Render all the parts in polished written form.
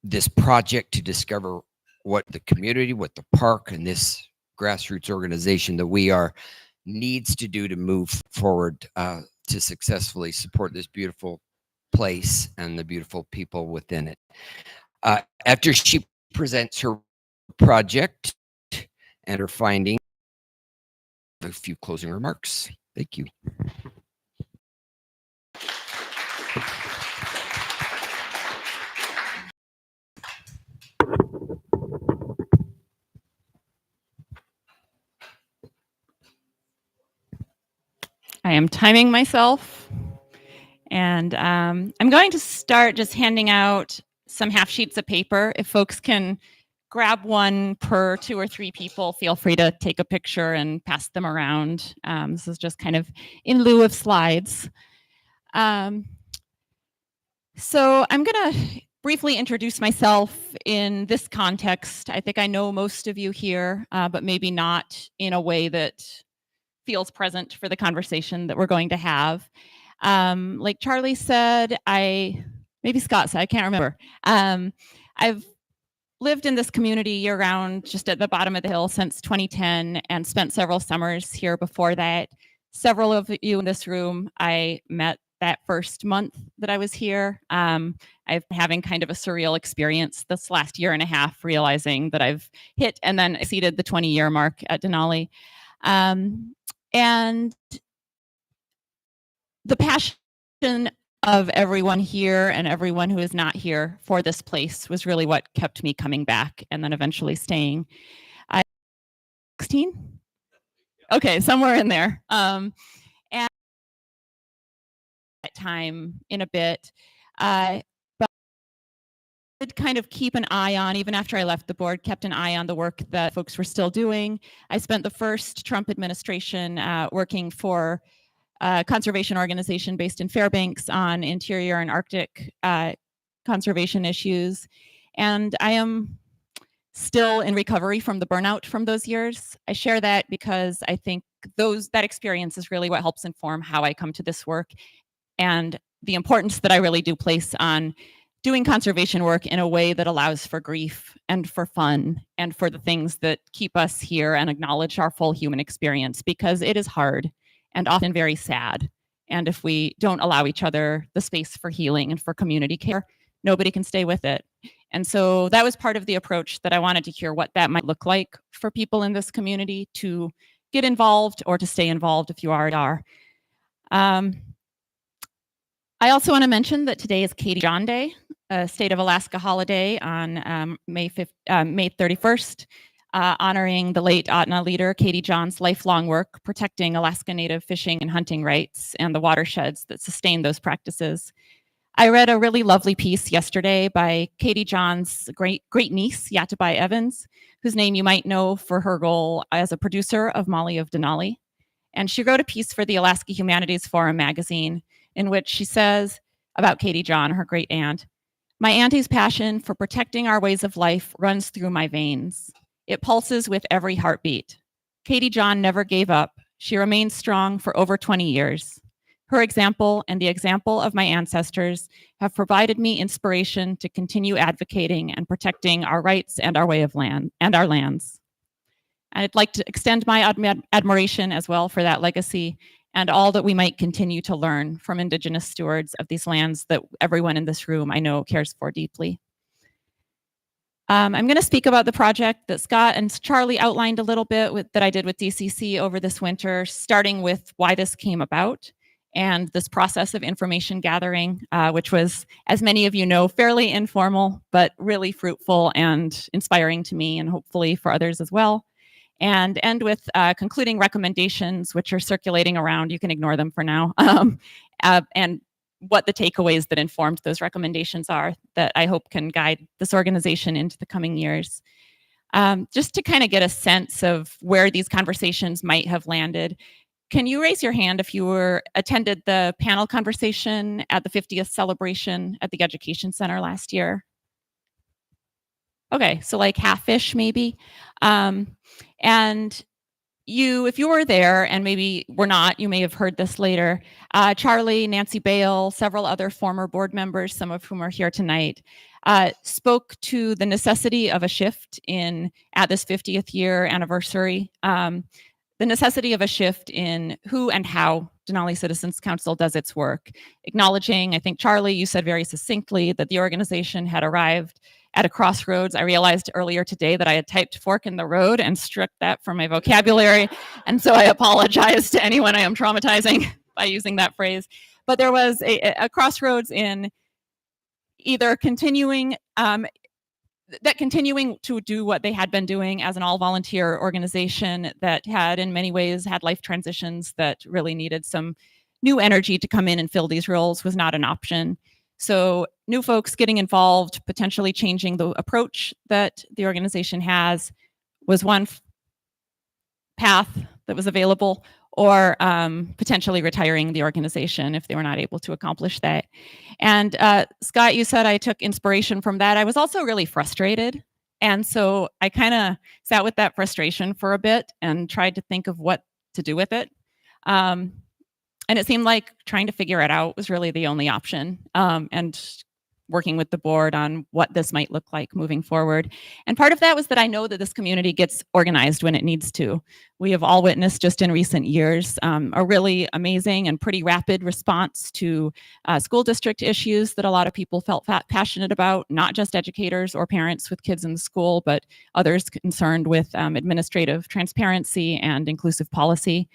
this project to discover what the community, what the park, and this grassroots organization that we are needs to do to move forward to successfully support this beautiful place and the beautiful people within it. After she presents her project and her findings, a few closing remarks. Thank you. I am timing myself, and I'm going to start just handing out some half sheets of paper. If folks can grab one per 2 or 3 people, feel free to take a picture and pass them around. This is just kind of in lieu of slides. So I'm going to briefly introduce myself in this context. I think I know most of you here, but maybe not in a way that feels present for the conversation that we're going to have. Like Charlie said, maybe Scott said, I can't remember. I've lived in this community year-round, just at the bottom of the hill since 2010, and spent several summers here before that. Several of you in this room I met that first month that I was here. I've been having kind of a surreal experience this last year and a half, realizing that I've hit and then exceeded the 20-year mark at Denali. And the passion of everyone here and everyone who is not here for this place was really what kept me coming back and then eventually staying. 16? Okay, somewhere in there. And that time in a bit. But I did kind of keep an eye on, even after I left the board, kept an eye on the work that folks were still doing. I spent the first Trump administration working for a conservation organization based in Fairbanks on interior and Arctic conservation issues. And I am still in recovery from the burnout from those years. I share that because I think that experience is really what helps inform how I come to this work and the importance that I really do place on doing conservation work in a way that allows for grief and for fun and for the things that keep us here and acknowledge our full human experience, because it is hard and often very sad. And if we don't allow each other the space for healing and for community care, nobody can stay with it. And so that was part of the approach that I wanted to hear what that might look like for people in this community to get involved or to stay involved if you already are. I also want to mention that today is Katie John Day, a state of Alaska holiday on May 31st, honoring the late Ahtna leader Katie John's lifelong work protecting Alaska Native fishing and hunting rights and the watersheds that sustain those practices. I read a really lovely piece yesterday by Katie John's great niece, Yatabai Evans, whose name you might know for her role as a producer of Molly of Denali. And she wrote a piece for the Alaska Humanities Forum magazine in which she says about Katie John, her great aunt, "My auntie's passion for protecting our ways of life runs through my veins. It pulses with every heartbeat. Katie John never gave up. She remained strong for over 20 years. Her example and the example of my ancestors have provided me inspiration to continue advocating and protecting our rights and our way of land and our lands." And I'd like to extend my admiration as well for that legacy and all that we might continue to learn from Indigenous stewards of these lands that everyone in this room I know cares for deeply. I'm going to speak about the project that Scott and Charlie outlined a little bit that I did with DCC over this winter, starting with why this came about and this process of information gathering, which was, as many of you know, fairly informal, but really fruitful and inspiring to me and hopefully for others as well. And end with concluding recommendations, which are circulating around. You can ignore them for now. And what the takeaways that informed those recommendations are that I hope can guide this organization into the coming years. Just to kind of get a sense of where these conversations might have landed, can you raise your hand if you attended the panel conversation at the 50th celebration at the Education Center last year? Okay, so like half-ish maybe. And if you were there, and maybe were not, you may have heard this later, Charlie, Nancy Bale, several other former board members, some of whom are here tonight, spoke to the necessity of a shift at this 50th year anniversary, the necessity of a shift in who and how Denali Citizens Council does its work, acknowledging, I think, Charlie, you said very succinctly that the organization had arrived at a crossroads. I realized earlier today that I had typed fork in the road and struck that from my vocabulary. And so I apologize to anyone I am traumatizing by using that phrase. But there was a crossroads in either continuing to do what they had been doing as an all-volunteer organization that had in many ways had life transitions that really needed some new energy to come in and fill these roles was not an option. So new folks getting involved, potentially changing the approach that the organization has was one path that was available, or potentially retiring the organization if they were not able to accomplish that. And Scott, you said I took inspiration from that. I was also really frustrated. And so I kind of sat with that frustration for a bit and tried to think of what to do with it. And it seemed like trying to figure it out was really the only option, and working with the board on what this might look like moving forward. And part of that was that I know that this community gets organized when it needs to. We have all witnessed just in recent years a really amazing and pretty rapid response to school district issues that a lot of people felt passionate about, not just educators or parents with kids in the school, but others concerned with administrative transparency and inclusive policy.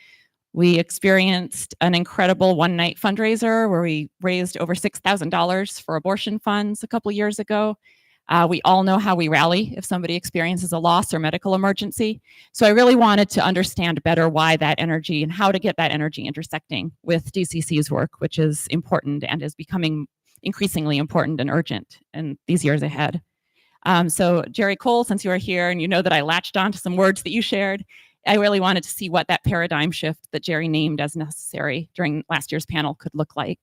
We experienced an incredible one-night fundraiser where we raised over $6,000 for abortion funds a couple years ago. We all know how we rally if somebody experiences a loss or medical emergency. So I really wanted to understand better why that energy and how to get that energy intersecting with DCC's work, which is important and is becoming increasingly important and urgent in these years ahead. So Jerry Cole, since you are here and you know that I latched on to some words that you shared, I really wanted to see what that paradigm shift that Jerry named as necessary during last year's panel could look like.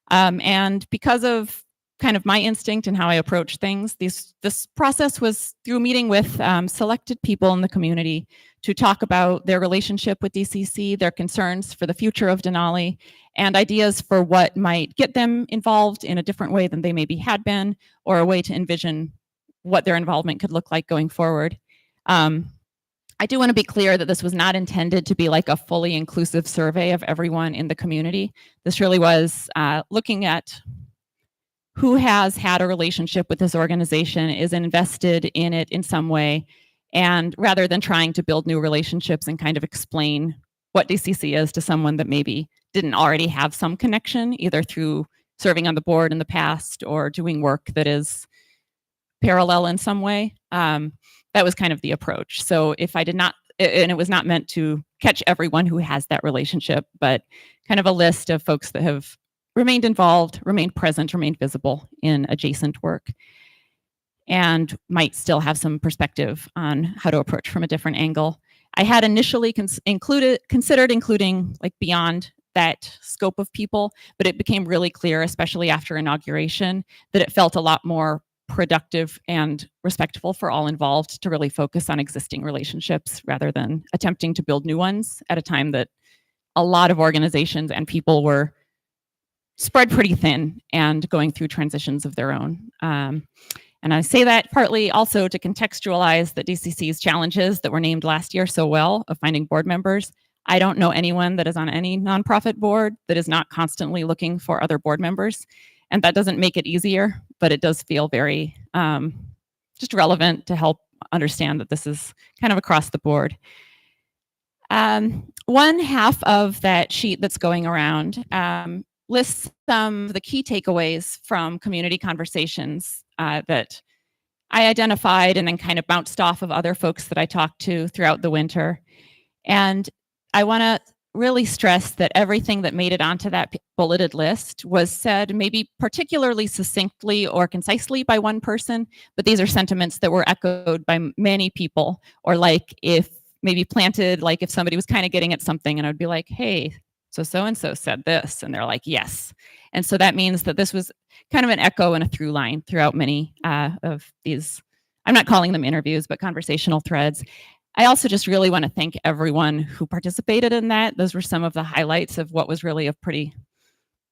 And because of kind of my instinct and how I approach things, this process was through meeting with selected people in the community to talk about their relationship with DCC, their concerns for the future of Denali, and ideas for what might get them involved in a different way than they maybe had been, or a way to envision what their involvement could look like going forward. I do want to be clear that this was not intended to be like a fully inclusive survey of everyone in the community. This really was looking at who has had a relationship with this organization, is invested in it in some way, and rather than trying to build new relationships and kind of explain what DCC is to someone that maybe didn't already have some connection, either through serving on the board in the past or doing work that is parallel in some way. That was kind of the approach. So if I did not, and it was not meant to catch everyone who has that relationship, but kind of a list of folks that have remained involved, remained present, remained visible in adjacent work, and might still have some perspective on how to approach from a different angle. I had initially considered including like beyond that scope of people, but it became really clear, especially after inauguration, that it felt a lot more productive and respectful for all involved to really focus on existing relationships rather than attempting to build new ones at a time that a lot of organizations and people were spread pretty thin and going through transitions of their own. And I say that partly also to contextualize the DCC's challenges that were named last year so well of finding board members. I don't know anyone that is on any nonprofit board that is not constantly looking for other board members. And that doesn't make it easier, but it does feel very just relevant to help understand that this is kind of across the board. One half of that sheet that's going around lists some of the key takeaways from community conversations that I identified and then kind of bounced off of other folks that I talked to throughout the winter. And I want to really stress that everything that made it onto that bulleted list was said maybe particularly succinctly or concisely by one person, but these are sentiments that were echoed by many people, or like if maybe planted, like if somebody was kind of getting at something and I would be like, hey, so-and-so said this, and they're like, yes. And so that means that this was kind of an echo and a through line throughout many of these, I'm not calling them interviews, but conversational threads. I also just really want to thank everyone who participated in that. Those were some of the highlights of what was really a pretty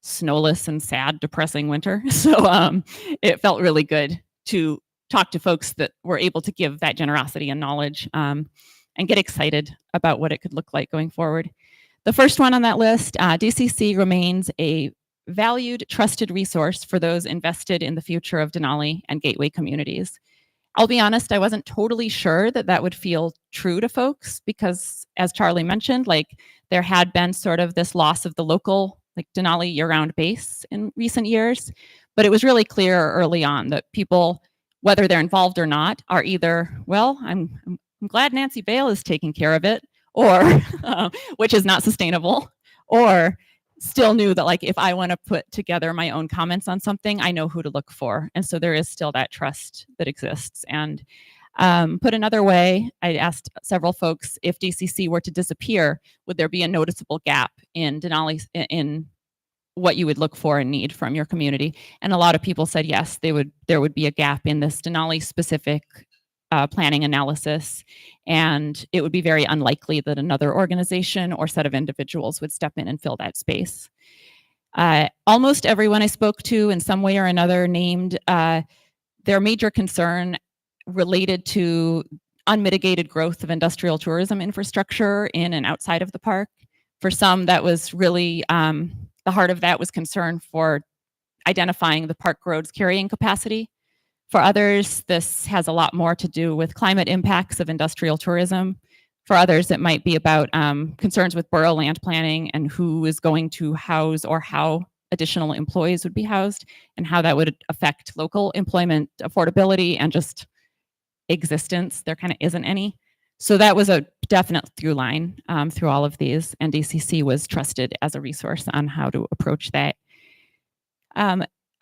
snowless and sad, depressing winter. So it felt really good to talk to folks that were able to give that generosity and knowledge, and get excited about what it could look like going forward. The first one on that list, DCC remains a valued, trusted resource for those invested in the future of Denali and Gateway communities. I'll be honest, I wasn't totally sure that that would feel true to folks because, as Charlie mentioned, like there had been sort of this loss of the local, like Denali year-round base in recent years. But it was really clear early on that people, whether they're involved or not, are either, well, I'm glad Nancy Bale is taking care of it, or which is not sustainable, or still knew that like if I want to put together my own comments on something, I know who to look for. And so there is still that trust that exists. And put another way, I asked several folks, if DCC were to disappear, would there be a noticeable gap in Denali, in what you would look for and need from your community? And a lot of people said yes, there would be a gap in this Denali specific planning analysis, and it would be very unlikely that another organization or set of individuals would step in and fill that space. Almost everyone I spoke to in some way or another named their major concern related to unmitigated growth of industrial tourism infrastructure in and outside of the park. For some, that was really, the heart of that was concern for identifying the park road's carrying capacity. For others, this has a lot more to do with climate impacts of industrial tourism. For others, it might be about concerns with borough land planning and who is going to house or how additional employees would be housed and how that would affect local employment affordability and just existence. There kind of isn't any. So that was a definite through line through all of these, and DCC was trusted as a resource on how to approach that.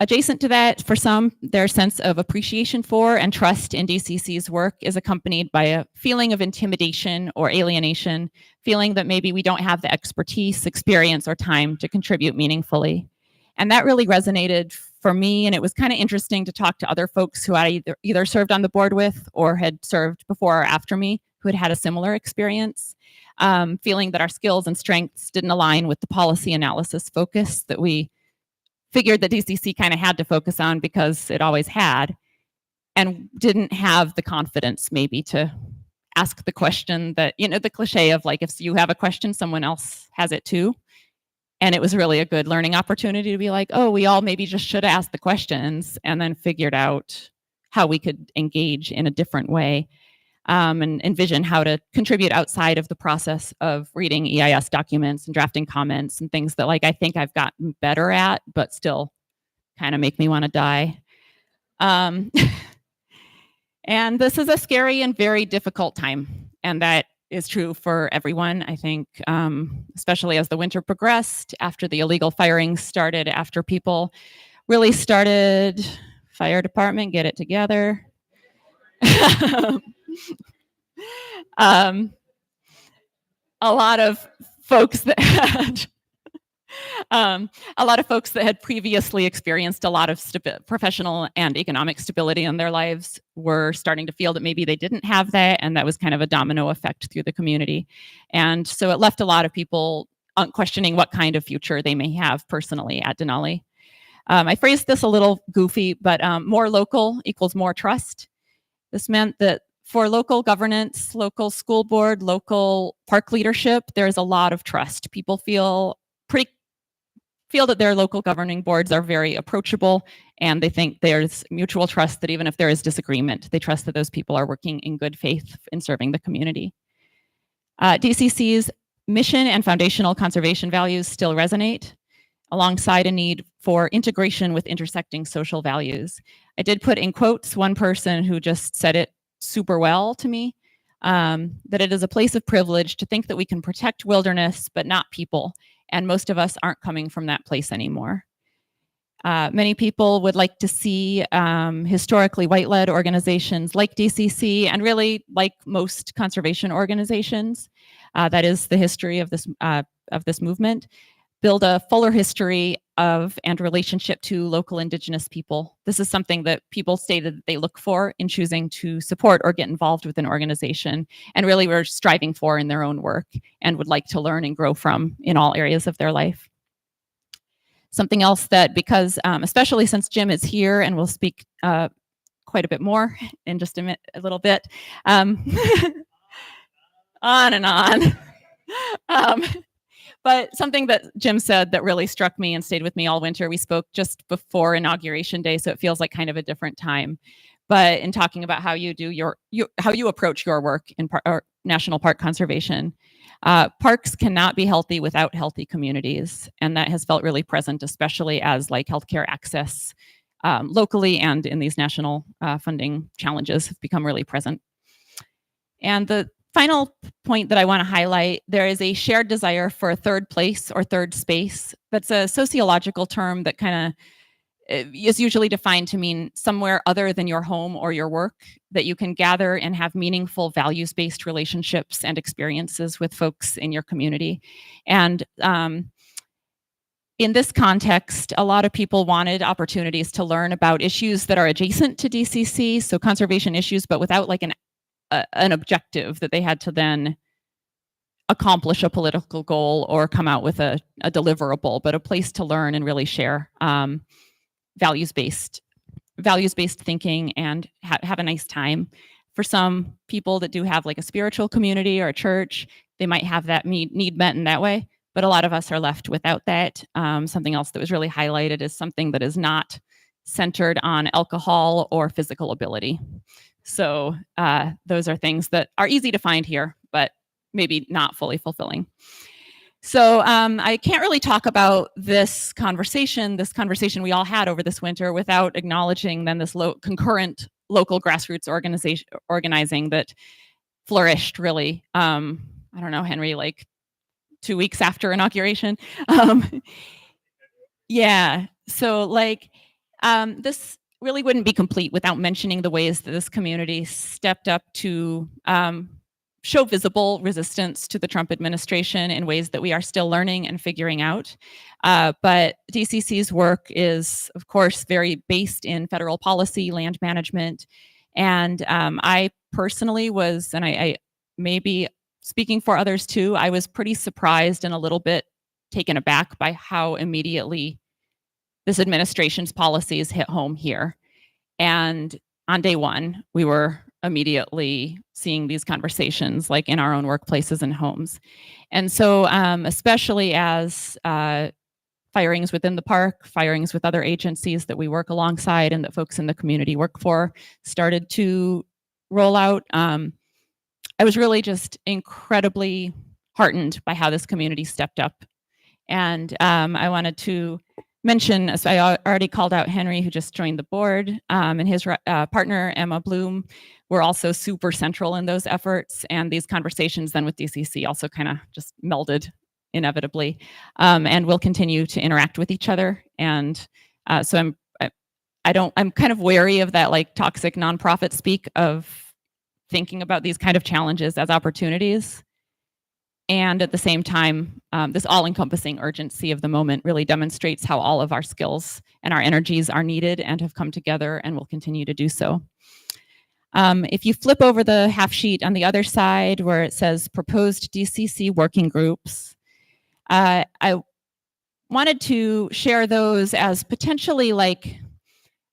Adjacent to that, for some, their sense of appreciation for and trust in DCC's work is accompanied by a feeling of intimidation or alienation, feeling that maybe we don't have the expertise, experience, or time to contribute meaningfully. And that really resonated for me, and it was kind of interesting to talk to other folks who I either served on the board with or had served before or after me who had had a similar experience, feeling that our skills and strengths didn't align with the policy analysis focus that we figured that DCC kind of had to focus on because it always had, and didn't have the confidence maybe to ask the question that, you know, the cliche of like, if you have a question, someone else has it too. And it was really a good learning opportunity to be like, oh, we all maybe just should have asked the questions and then figured out how we could engage in a different way, and envision how to contribute outside of the process of reading EIS documents and drafting comments and things that like I think I've gotten better at, but still kind of make me want to die. And this is a scary and very difficult time, and that is true for everyone, I think, especially as the winter progressed, after the illegal firings started, after people really started, fire department, get it together. A lot of folks that had previously experienced a lot of professional and economic stability in their lives were starting to feel that maybe they didn't have that, and that was kind of a domino effect through the community. And so it left a lot of people questioning what kind of future they may have personally at Denali. I phrased this a little goofy, but more local equals more trust. This meant that for local governance, local school board, local park leadership, there's a lot of trust. People feel that their local governing boards are very approachable, and they think there's mutual trust that even if there is disagreement, they trust that those people are working in good faith in serving the community. DCC's mission and foundational conservation values still resonate, alongside a need for integration with intersecting social values. I did put in quotes one person who just said it super well to me, that it is a place of privilege to think that we can protect wilderness, but not people. And most of us aren't coming from that place anymore. Many people would like to see historically white-led organizations like DCC, and really like most conservation organizations. That is the history of this movement. build a fuller history of and relationship to local Indigenous people. This is something that people stated that they look for in choosing to support or get involved with an organization, and really were striving for in their own work and would like to learn and grow from in all areas of their life. Something else that, because especially since Jim is here and will speak quite a bit more in just a little bit, on and on. But something that Jim said that really struck me and stayed with me all winter, we spoke just before Inauguration Day, so it feels like kind of a different time. But in talking about how you do how you approach your work in national park conservation, parks cannot be healthy without healthy communities, and that has felt really present, especially as like healthcare access locally and in these national funding challenges have become really present. And the final point that I want to highlight, there is a shared desire for a third place or third space. That's a sociological term that kind of is usually defined to mean somewhere other than your home or your work, that you can gather and have meaningful values-based relationships and experiences with folks in your community. And in this context, a lot of people wanted opportunities to learn about issues that are adjacent to DCC, so conservation issues, but without like an objective that they had to then accomplish a political goal or come out with a deliverable, but a place to learn and really share values-based thinking and have a nice time. For some people that do have like a spiritual community or a church, they might have that need met in that way, but a lot of us are left without that. Something else that was really highlighted is something that is not centered on alcohol or physical ability. So those are things that are easy to find here, but maybe not fully fulfilling. So I can't really talk about this conversation we all had over this winter without acknowledging then this concurrent local grassroots organizing that flourished really, I don't know, Henry, like 2 weeks after inauguration. Yeah, so like this really wouldn't be complete without mentioning the ways that this community stepped up to show visible resistance to the Trump administration in ways that we are still learning and figuring out. But DCC's work is, of course, very based in federal policy, land management. And I personally was, and I may be speaking for others too, I was pretty surprised and a little bit taken aback by how immediately this administration's policies hit home here. And on day one, we were immediately seeing these conversations like in our own workplaces and homes. And so especially as firings within the park, firings with other agencies that we work alongside and that folks in the community work for started to roll out, I was really just incredibly heartened by how this community stepped up. And I wanted to mention, as I already called out Henry, who just joined the board, and his partner, Emma Bloom, were also super central in those efforts. And these conversations then with DCC also kind of just melded inevitably, and we'll continue to interact with each other. And so I'm kind of wary of that like toxic nonprofit speak of thinking about these kind of challenges as opportunities. And at the same time, this all-encompassing urgency of the moment really demonstrates how all of our skills and our energies are needed and have come together and will continue to do so. If you flip over the half sheet on the other side where it says proposed DCC working groups, I wanted to share those as potentially like,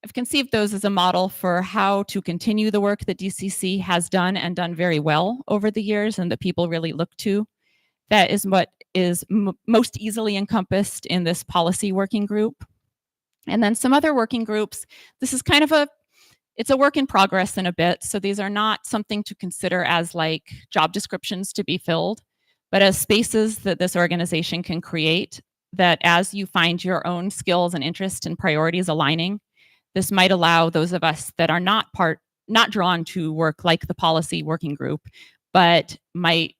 I've conceived those as a model for how to continue the work that DCC has done and done very well over the years and that people really look to. That is what is most easily encompassed in this policy working group. And then some other working groups, this is kind of it's a work in progress in a bit. So these are not something to consider as like job descriptions to be filled, but as spaces that this organization can create that as you find your own skills and interests and priorities aligning, this might allow those of us that are not drawn to work like the policy working group, but might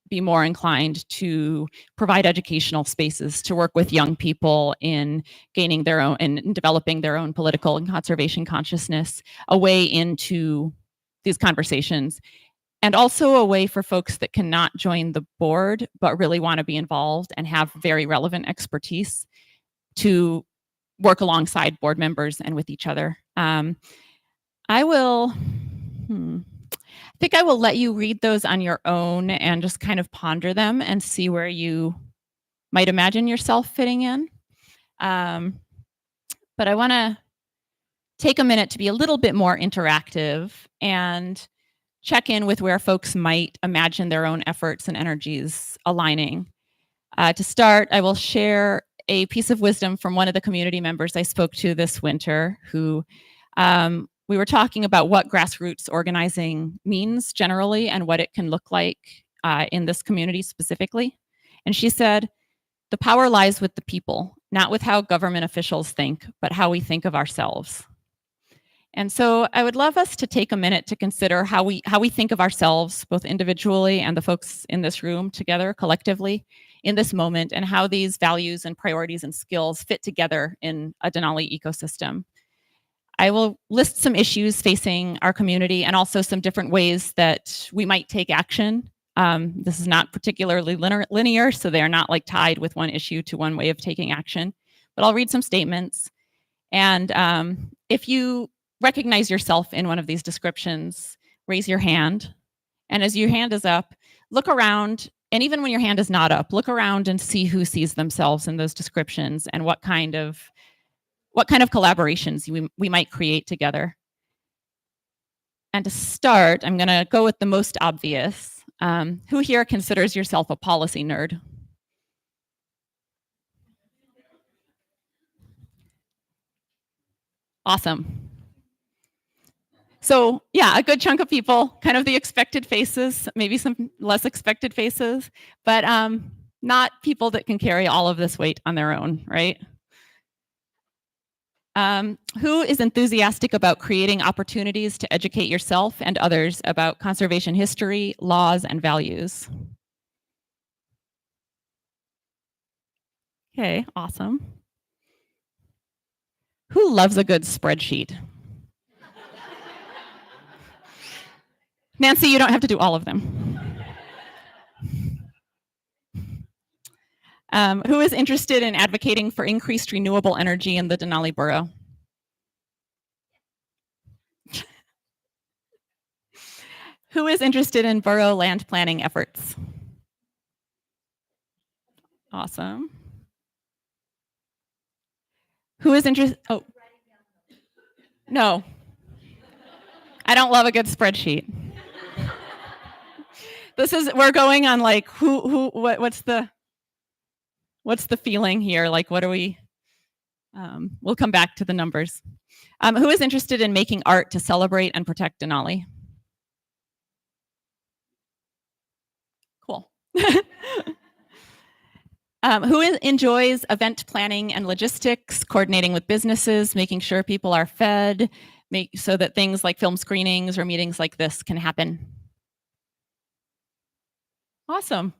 be more inclined to provide educational spaces to work with young people in gaining their own and developing their own political and conservation consciousness, a way into these conversations. and also a way for folks that cannot join the board but really want to be involved and have very relevant expertise to work alongside board members and with each other. I will, I think I will let you read those on your own and just kind of ponder them and see where you might imagine yourself fitting in. But I want to take a minute to be a little bit more interactive and check in with where folks might imagine their own efforts and energies aligning. To start, I will share a piece of wisdom from one of the community members I spoke to this winter, who we were talking about what grassroots organizing means generally and what it can look like in this community specifically. And she said, "The power lies with the people, not with how government officials think, but how we think of ourselves." And so I would love us to take a minute to consider how we think of ourselves, both individually and the folks in this room together collectively in this moment, and how these values and priorities and skills fit together in a Denali ecosystem. I will list some issues facing our community and also some different ways that we might take action. This is not particularly linear, so they are not like tied with one issue to one way of taking action. But I'll read some statements. And if you recognize yourself in one of these descriptions, raise your hand. And as your hand is up, look around. And even when your hand is not up, look around and see who sees themselves in those descriptions and what kind of collaborations we might create together. And to start, I'm going to go with the most obvious. Who here considers yourself a policy nerd? Awesome. So yeah, a good chunk of people, kind of the expected faces, maybe some less expected faces, but not people that can carry all of this weight on their own, right? Who is enthusiastic about creating opportunities to educate yourself and others about conservation history, laws, and values? Okay, awesome. Who loves a good spreadsheet? Nancy, you don't have to do all of them. Who is interested in advocating for increased renewable energy in the Denali borough? Who is interested in borough land planning efforts? Awesome. Who is interested? Oh, no. I don't love a good spreadsheet. We're going on like what's the feeling here? Like, what are we? We'll come back to the numbers. Who is interested in making art to celebrate and protect Denali? Cool. Who enjoys event planning and logistics, coordinating with businesses, making sure people are fed, so that things like film screenings or meetings like this can happen? Awesome.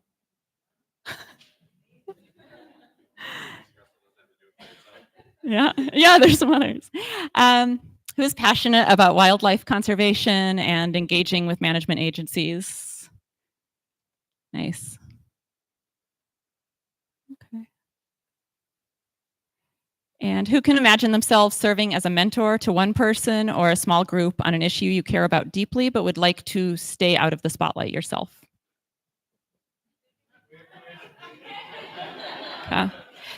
Yeah, there's some others. Who is passionate about wildlife conservation and engaging with management agencies? Nice. Okay. And who can imagine themselves serving as a mentor to one person or a small group on an issue you care about deeply, but would like to stay out of the spotlight yourself? Okay.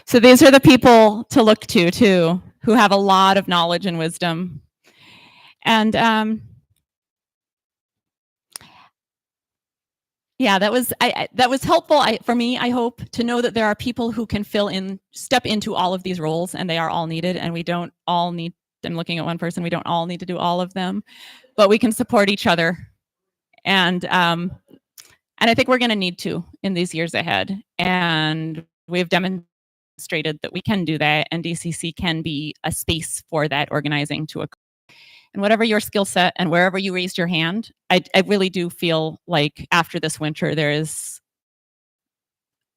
So these are the people to look to too, who have a lot of knowledge and wisdom. And yeah, that was helpful for me. I hope to know that there are people who can step into all of these roles, and they are all needed. And we don't all need. I'm looking at one person. We don't all need to do all of them, but we can support each other. And I think we're going to need to in these years ahead. And we've demonstrated that we can do that, and DCC can be a space for that organizing to occur. And whatever your skill set and wherever you raised your hand, I really do feel like after this winter, there is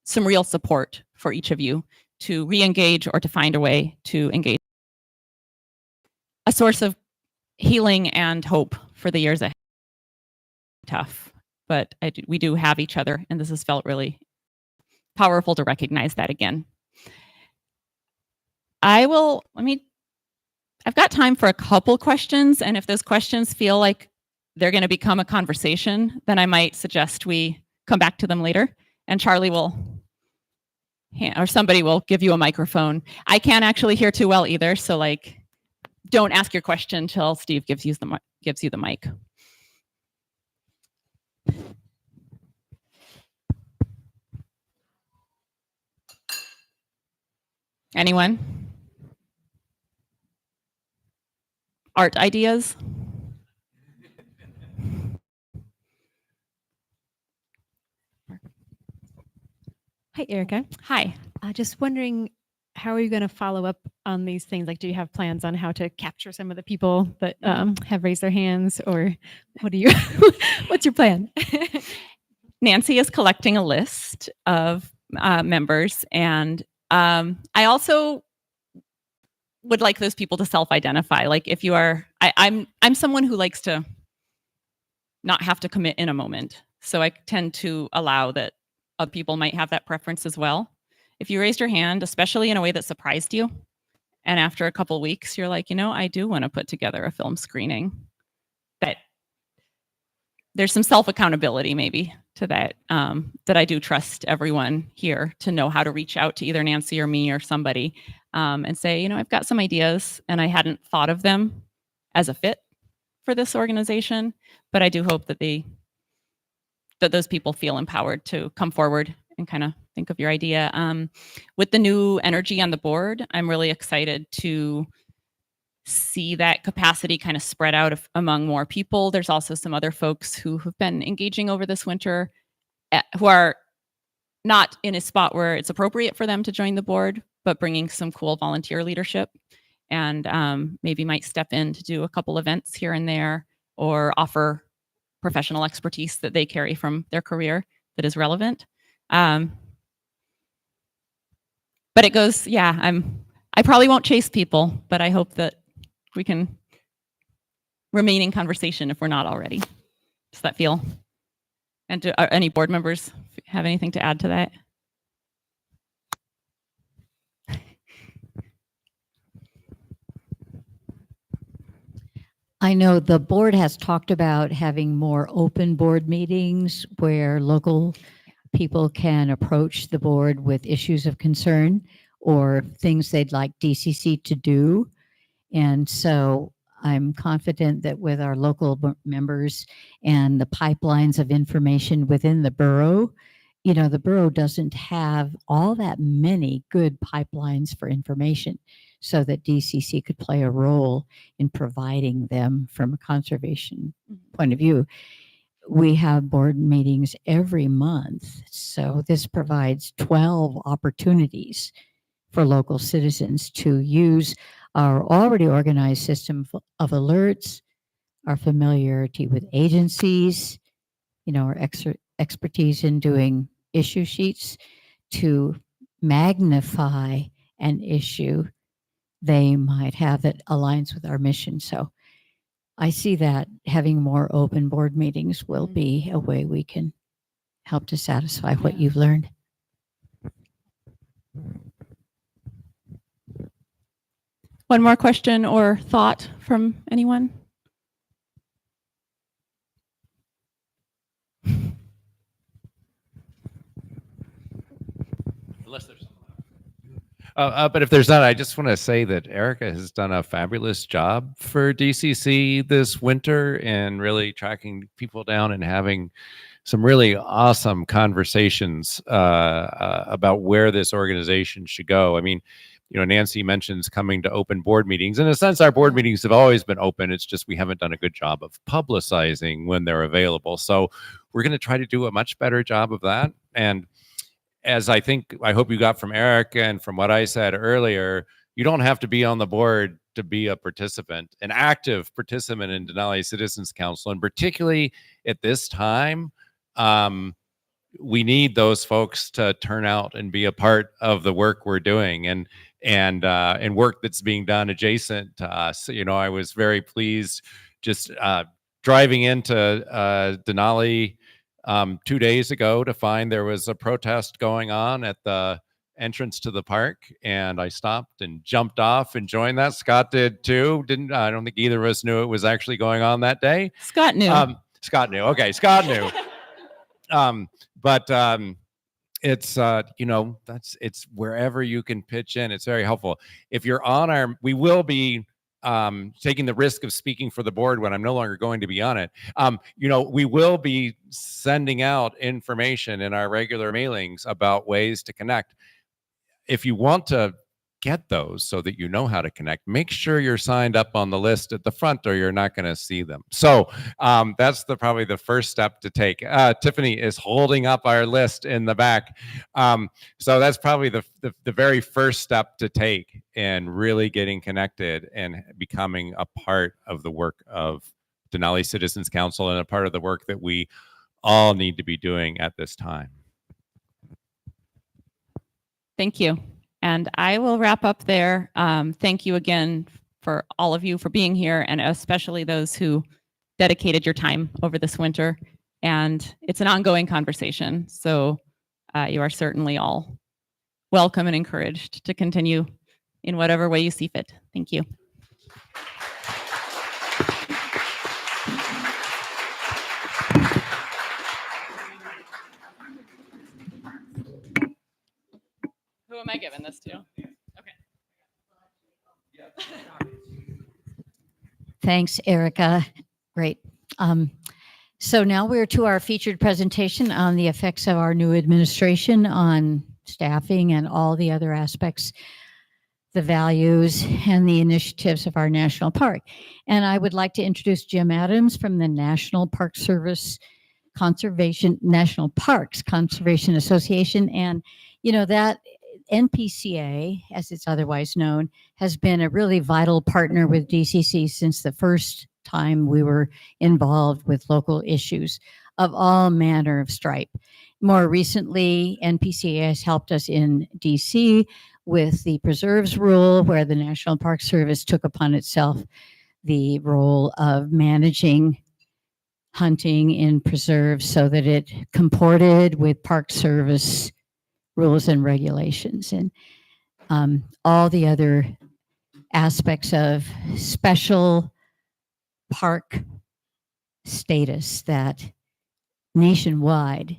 some real support for each of you to re-engage or to find a way to engage. A source of healing and hope for the years ahead. Tough. but we do have each other, and this has felt really powerful to recognize that again. I've got time for a couple questions, and if those questions feel like they're going to become a conversation, then I might suggest we come back to them later, and Charlie will, or somebody will give you a microphone. I can't actually hear too well either, so like, don't ask your question till Steve gives you the mic. Anyone? Art ideas? Hi, Erica. Hi. Just wondering, how are you going to follow up on these things? Like, do you have plans on how to capture some of the people that have raised their hands, or what do you? What's your plan? Nancy is collecting a list of members, and I also would like those people to self-identify. Like, if you are, I'm someone who likes to not have to commit in a moment, so I tend to allow that other people might have that preference as well. If you raised your hand, especially in a way that surprised you, and after a couple weeks you're like, I do want to put together a film screening, that there's some self-accountability maybe to that, that I do trust everyone here to know how to reach out to either Nancy or me or somebody, and say, I've got some ideas and I hadn't thought of them as a fit for this organization, but I do hope that those people feel empowered to come forward and kind of think of your idea. With the new energy on the board, I'm really excited to see that capacity kind of spread out among more people. There's also some other folks who have been engaging over this winter, who are not in a spot where it's appropriate for them to join the board, but bringing some cool volunteer leadership, and maybe might step in to do a couple events here and there, or offer professional expertise that they carry from their career that is relevant. But it goes, I probably won't chase people, but I hope that we can remain in conversation if we're not already. Does that feel? And do any board members have anything to add to that? I know the board has talked about having more open board meetings where local people can approach the board with issues of concern or things they'd like DCC to do. And so I'm confident that with our local members and the pipelines of information within the borough, the borough doesn't have all that many good pipelines for information, so that DCC could play a role in providing them from a conservation point of view. We have board meetings every month, so this provides 12 opportunities for local citizens to use our already organized system of alerts, our familiarity with agencies, our expertise in doing issue sheets, to magnify an issue they might have that aligns with our mission. So I see that having more open board meetings will be a way we can help to satisfy what you've learned. One more question or thought from anyone? Unless there's but if there's not, I just want to say that Erica has done a fabulous job for DCC this winter and really tracking people down and having some really awesome conversations about where this organization should go. I mean, Nancy mentions coming to open board meetings. In a sense, our board meetings have always been open. It's just we haven't done a good job of publicizing when they're available. So we're going to try to do a much better job of that. And as I hope you got from Eric and from what I said earlier, you don't have to be on the board to be a participant, an active participant in Denali Citizens Council. And particularly at this time, we need those folks to turn out and be a part of the work we're doing and work that's being done adjacent to us. I was very pleased just driving into Denali 2 days ago to find there was a protest going on at the entrance to the park, and I stopped and jumped off and joined that. Scott did too. I don't think either of us knew it was actually going on that day. Scott knew. Scott knew. Okay, Scott knew. But it's it's wherever you can pitch in. It's very helpful. If you're on we will be taking the risk of speaking for the board when I'm no longer going to be on it. We will be sending out information in our regular mailings about ways to connect. If you want to get those so that you know how to connect, make sure you're signed up on the list at the front or you're not going to see them. So that's probably the first step to take. Tiffany is holding up our list in the back. So that's probably the very first step to take in really getting connected and becoming a part of the work of Denali Citizens Council and a part of the work that we all need to be doing at this time. Thank you. And I will wrap up there. Thank you again for all of you for being here, and especially those who dedicated your time over this winter. And it's an ongoing conversation. So you are certainly all welcome and encouraged to continue in whatever way you see fit. Thank you. Who am I giving this to? Okay. Thanks, Erica. Great. So now we're to our featured presentation on the effects of our new administration on staffing and all the other aspects, the values and the initiatives of our national park. And I would like to introduce Jim Adams from the National Park Service National Parks Conservation Association. And, that NPCA, as it's otherwise known, has been a really vital partner with DCC since the first time we were involved with local issues of all manner of stripe. More recently, NPCA has helped us in DC with the preserves rule, where the National Park Service took upon itself the role of managing hunting in preserves so that it comported with Park Service rules and regulations, and all the other aspects of special park status that nationwide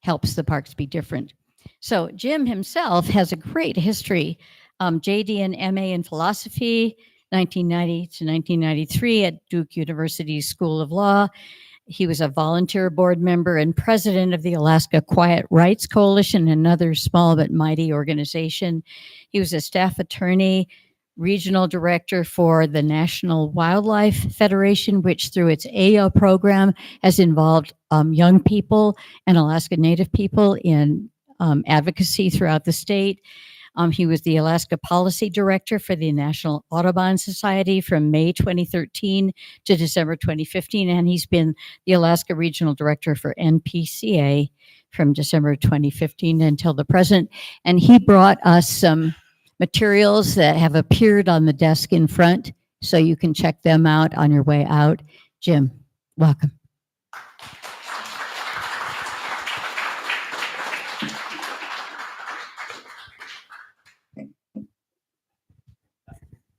helps the parks be different. So Jim himself has a great history, JD and MA in philosophy, 1990 to 1993 at Duke University School of Law. He was a volunteer board member and president of the Alaska Quiet Rights Coalition, another small but mighty organization. He was a staff attorney, regional director for the National Wildlife Federation, which through its AO program has involved young people and Alaska Native people in advocacy throughout the state. He was the Alaska Policy Director for the National Audubon Society from May 2013 to December 2015, and he's been the Alaska Regional Director for NPCA from December 2015 until the present. And he brought us some materials that have appeared on the desk in front, so you can check them out on your way out. Jim, welcome.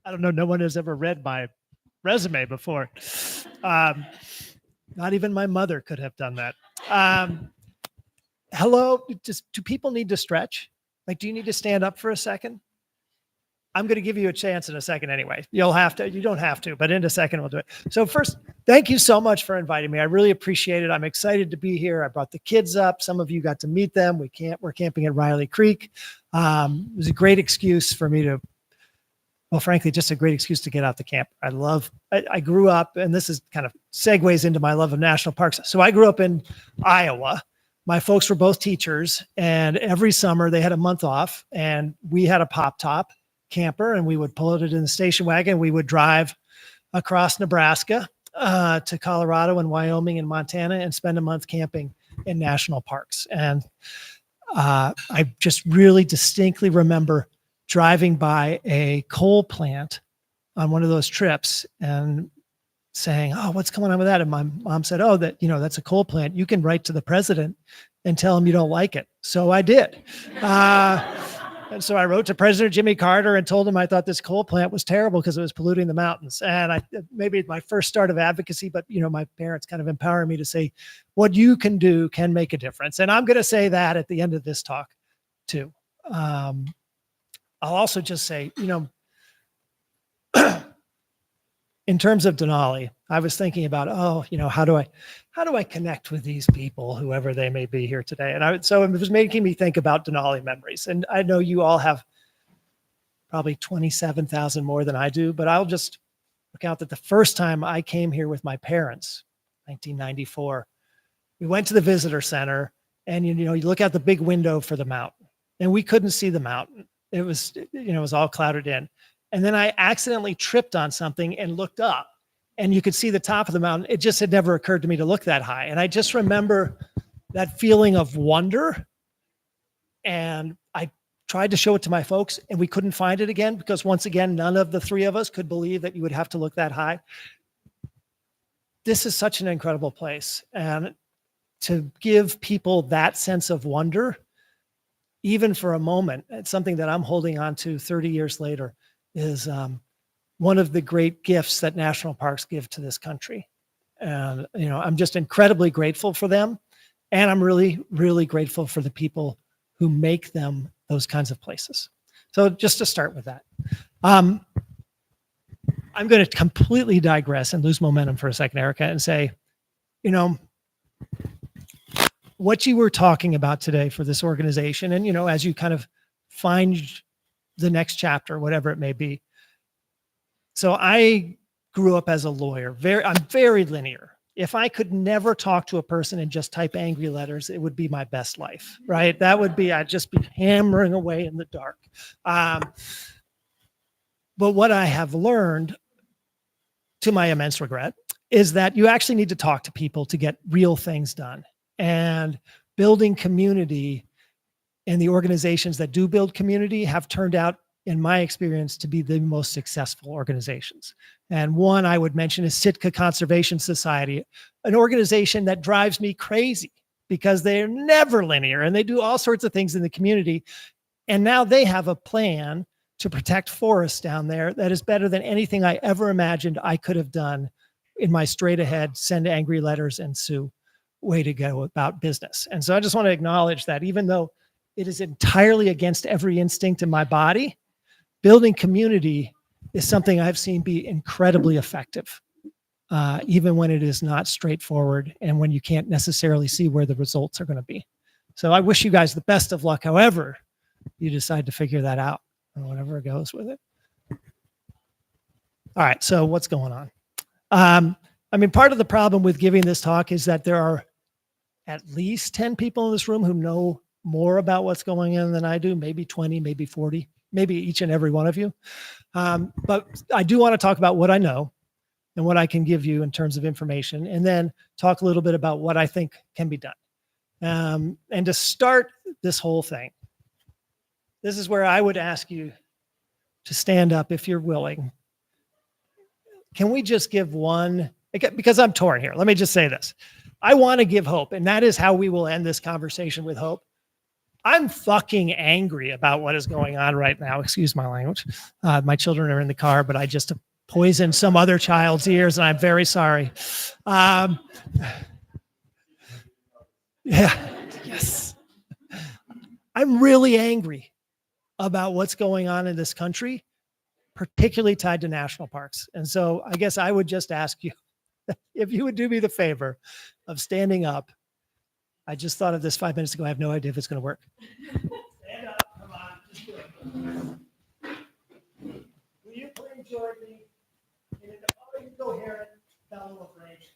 I don't know. No one has ever read my resume before. Not even my mother could have done that. Hello. Do people need to stretch? Like, do you need to stand up for a second? I'm going to give you a chance in a second anyway. You'll have to. You don't have to, but in a second we'll do it. So first, thank you so much for inviting me. I really appreciate it. I'm excited to be here. I brought the kids up. Some of you got to meet them. We're camping at Riley Creek. It was a great excuse for me to, well, frankly, just a great excuse to get out the camp. I grew up, and this is kind of segues into my love of national parks. So I grew up in Iowa. My folks were both teachers, and every summer they had a month off, and we had a pop top camper, and we would pull it in the station wagon. We would drive across Nebraska to Colorado and Wyoming and Montana and spend a month camping in national parks. And I just really distinctly remember driving by a coal plant on one of those trips, and saying, "Oh, what's going on with that?" And my mom said, "Oh, that's a coal plant. You can write to the president and tell him you don't like it." So I did. And so I wrote to President Jimmy Carter and told him I thought this coal plant was terrible because it was polluting the mountains. And maybe my first start of advocacy, but my parents kind of empower me to say, what you can do can make a difference. And I'm going to say that at the end of this talk too. I'll also just say, in terms of Denali, I was thinking about, how do I connect with these people, whoever they may be here today? And so it was making me think about Denali memories. And I know you all have probably 27,000 more than I do, but I'll just recount that the first time I came here with my parents, 1994, we went to the visitor center, and you look out the big window for the mountain, and we couldn't see the mountain. It was all clouded in. And then I accidentally tripped on something and looked up, and you could see the top of the mountain. It just had never occurred to me to look that high. And I just remember that feeling of wonder. And I tried to show it to my folks, and we couldn't find it again because, once again, none of the three of us could believe that you would have to look that high. This is such an incredible place. And to give people that sense of wonder, even for a moment, it's something that I'm holding on to 30 years later, is one of the great gifts that national parks give to this country. And, I'm just incredibly grateful for them. And I'm really, really grateful for the people who make them those kinds of places. So just to start with that, I'm going to completely digress and lose momentum for a second, Erica, and say, what you were talking about today for this organization, and, as you kind of find the next chapter, whatever it may be. So I grew up as a lawyer. I'm very linear. If I could never talk to a person and just type angry letters, it would be my best life, right? I'd just be hammering away in the dark. But what I have learned, to my immense regret, is that you actually need to talk to people to get real things done. And building community, and the organizations that do build community have turned out, in my experience, to be the most successful organizations. And one I would mention is Sitka Conservation Society, an organization that drives me crazy because they're never linear and they do all sorts of things in the community. And now they have a plan to protect forests down there that is better than anything I ever imagined I could have done in my straight ahead, send angry letters and sue way to go about business. And so I just want to acknowledge that, even though it is entirely against every instinct in my body, building community is something I've seen be incredibly effective, even when it is not straightforward and when you can't necessarily see where the results are going to be. So I wish you guys the best of luck, however you decide to figure that out, or whatever goes with it. All right, so what's going on? Part of the problem with giving this talk is that there are at least 10 people in this room who know more about what's going on than I do, maybe 20, maybe 40, maybe each and every one of you. But I do want to talk about what I know and what I can give you in terms of information, and then talk a little bit about what I think can be done. And to start this whole thing, this is where I would ask you to stand up if you're willing. Can we just give one, because I'm torn here. Let me just say this. I want to give hope, and that is how we will end this conversation, with hope. I'm fucking angry about what is going on right now. Excuse my language. My children are in the car, but I just poisoned some other child's ears, and I'm very sorry. Yes. I'm really angry about what's going on in this country, particularly tied to national parks. And so I guess I would just ask you if you would do me the favor of standing up. I just thought of this 5 minutes ago. I have no idea if it's going to work. Stand up. Come on. Just do it. Will you please join me in an incoherent bellow of rage?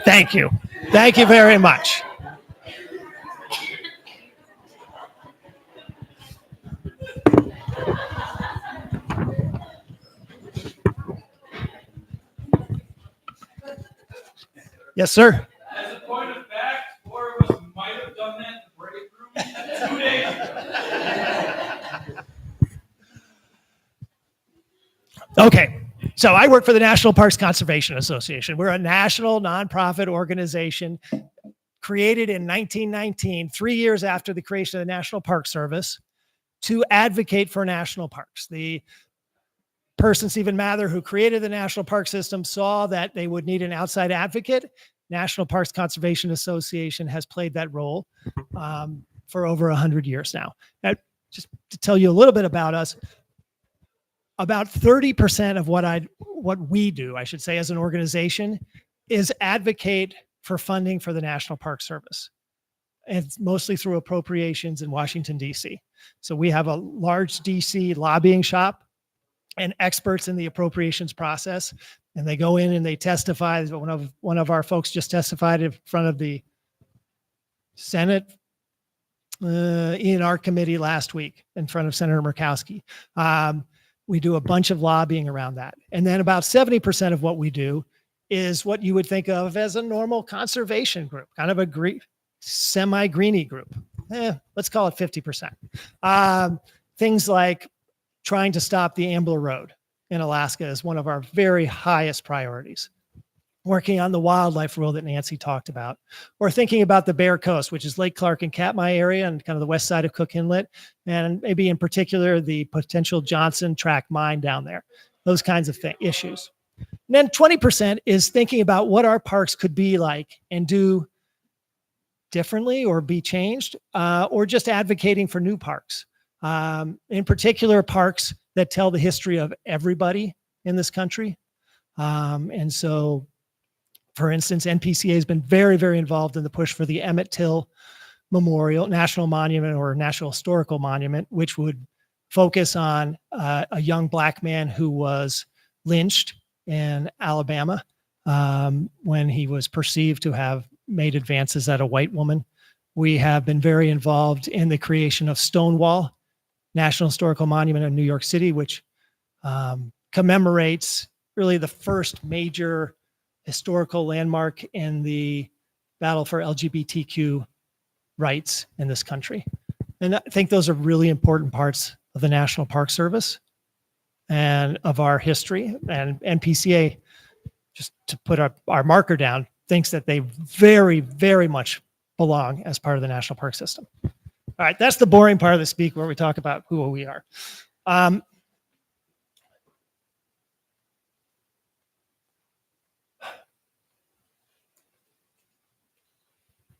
Thank you. Thank you very much. Yes, sir. As a point of fact, four of us might have done that to break through 2 days ago. Okay. So I work for the National Parks Conservation Association. We're a national nonprofit organization created in 1919, 3 years after the creation of the National Park Service, to advocate for national parks. The person, Stephen Mather, who created the National Park System, saw that they would need an outside advocate. National Parks Conservation Association has played that role for over 100 years now. Now, just to tell you a little bit about us, about 30% of what we do, I should say, as an organization, is advocate for funding for the National Park Service. And it's mostly through appropriations in Washington, D.C. So we have a large D.C. lobbying shop and experts in the appropriations process, and they go in and they testify. One of our folks just testified in front of the Senate in our committee last week in front of Senator Murkowski. We do a bunch of lobbying around that. And then about 70% of what we do is what you would think of as a normal conservation group, kind of a semi-greeny group. Let's call it 50%. Things like trying to stop the Ambler Road in Alaska is one of our very highest priorities. Working on the wildlife rule that Nancy talked about, or thinking about the Bear Coast, which is Lake Clark and Katmai area and kind of the west side of Cook Inlet, and maybe in particular the potential Johnson Tract mine down there, those kinds of issues. And then 20% is thinking about what our parks could be like and do differently or be changed, or just advocating for new parks. In particular, parks that tell the history of everybody in this country. And so, for instance, NPCA has been very, very involved in the push for the Emmett Till Memorial, National Monument or National Historical Monument, which would focus on a young Black man who was lynched in Alabama when he was perceived to have made advances at a white woman. We have been very involved in the creation of Stonewall, National Historical Monument in New York City, which commemorates really the first major historical landmark in the battle for LGBTQ rights in this country. And I think those are really important parts of the National Park Service and of our history. And NPCA, just to put our marker down, thinks that they very, very much belong as part of the National Park System. All right, that's the boring part of the speak where we talk about who we are.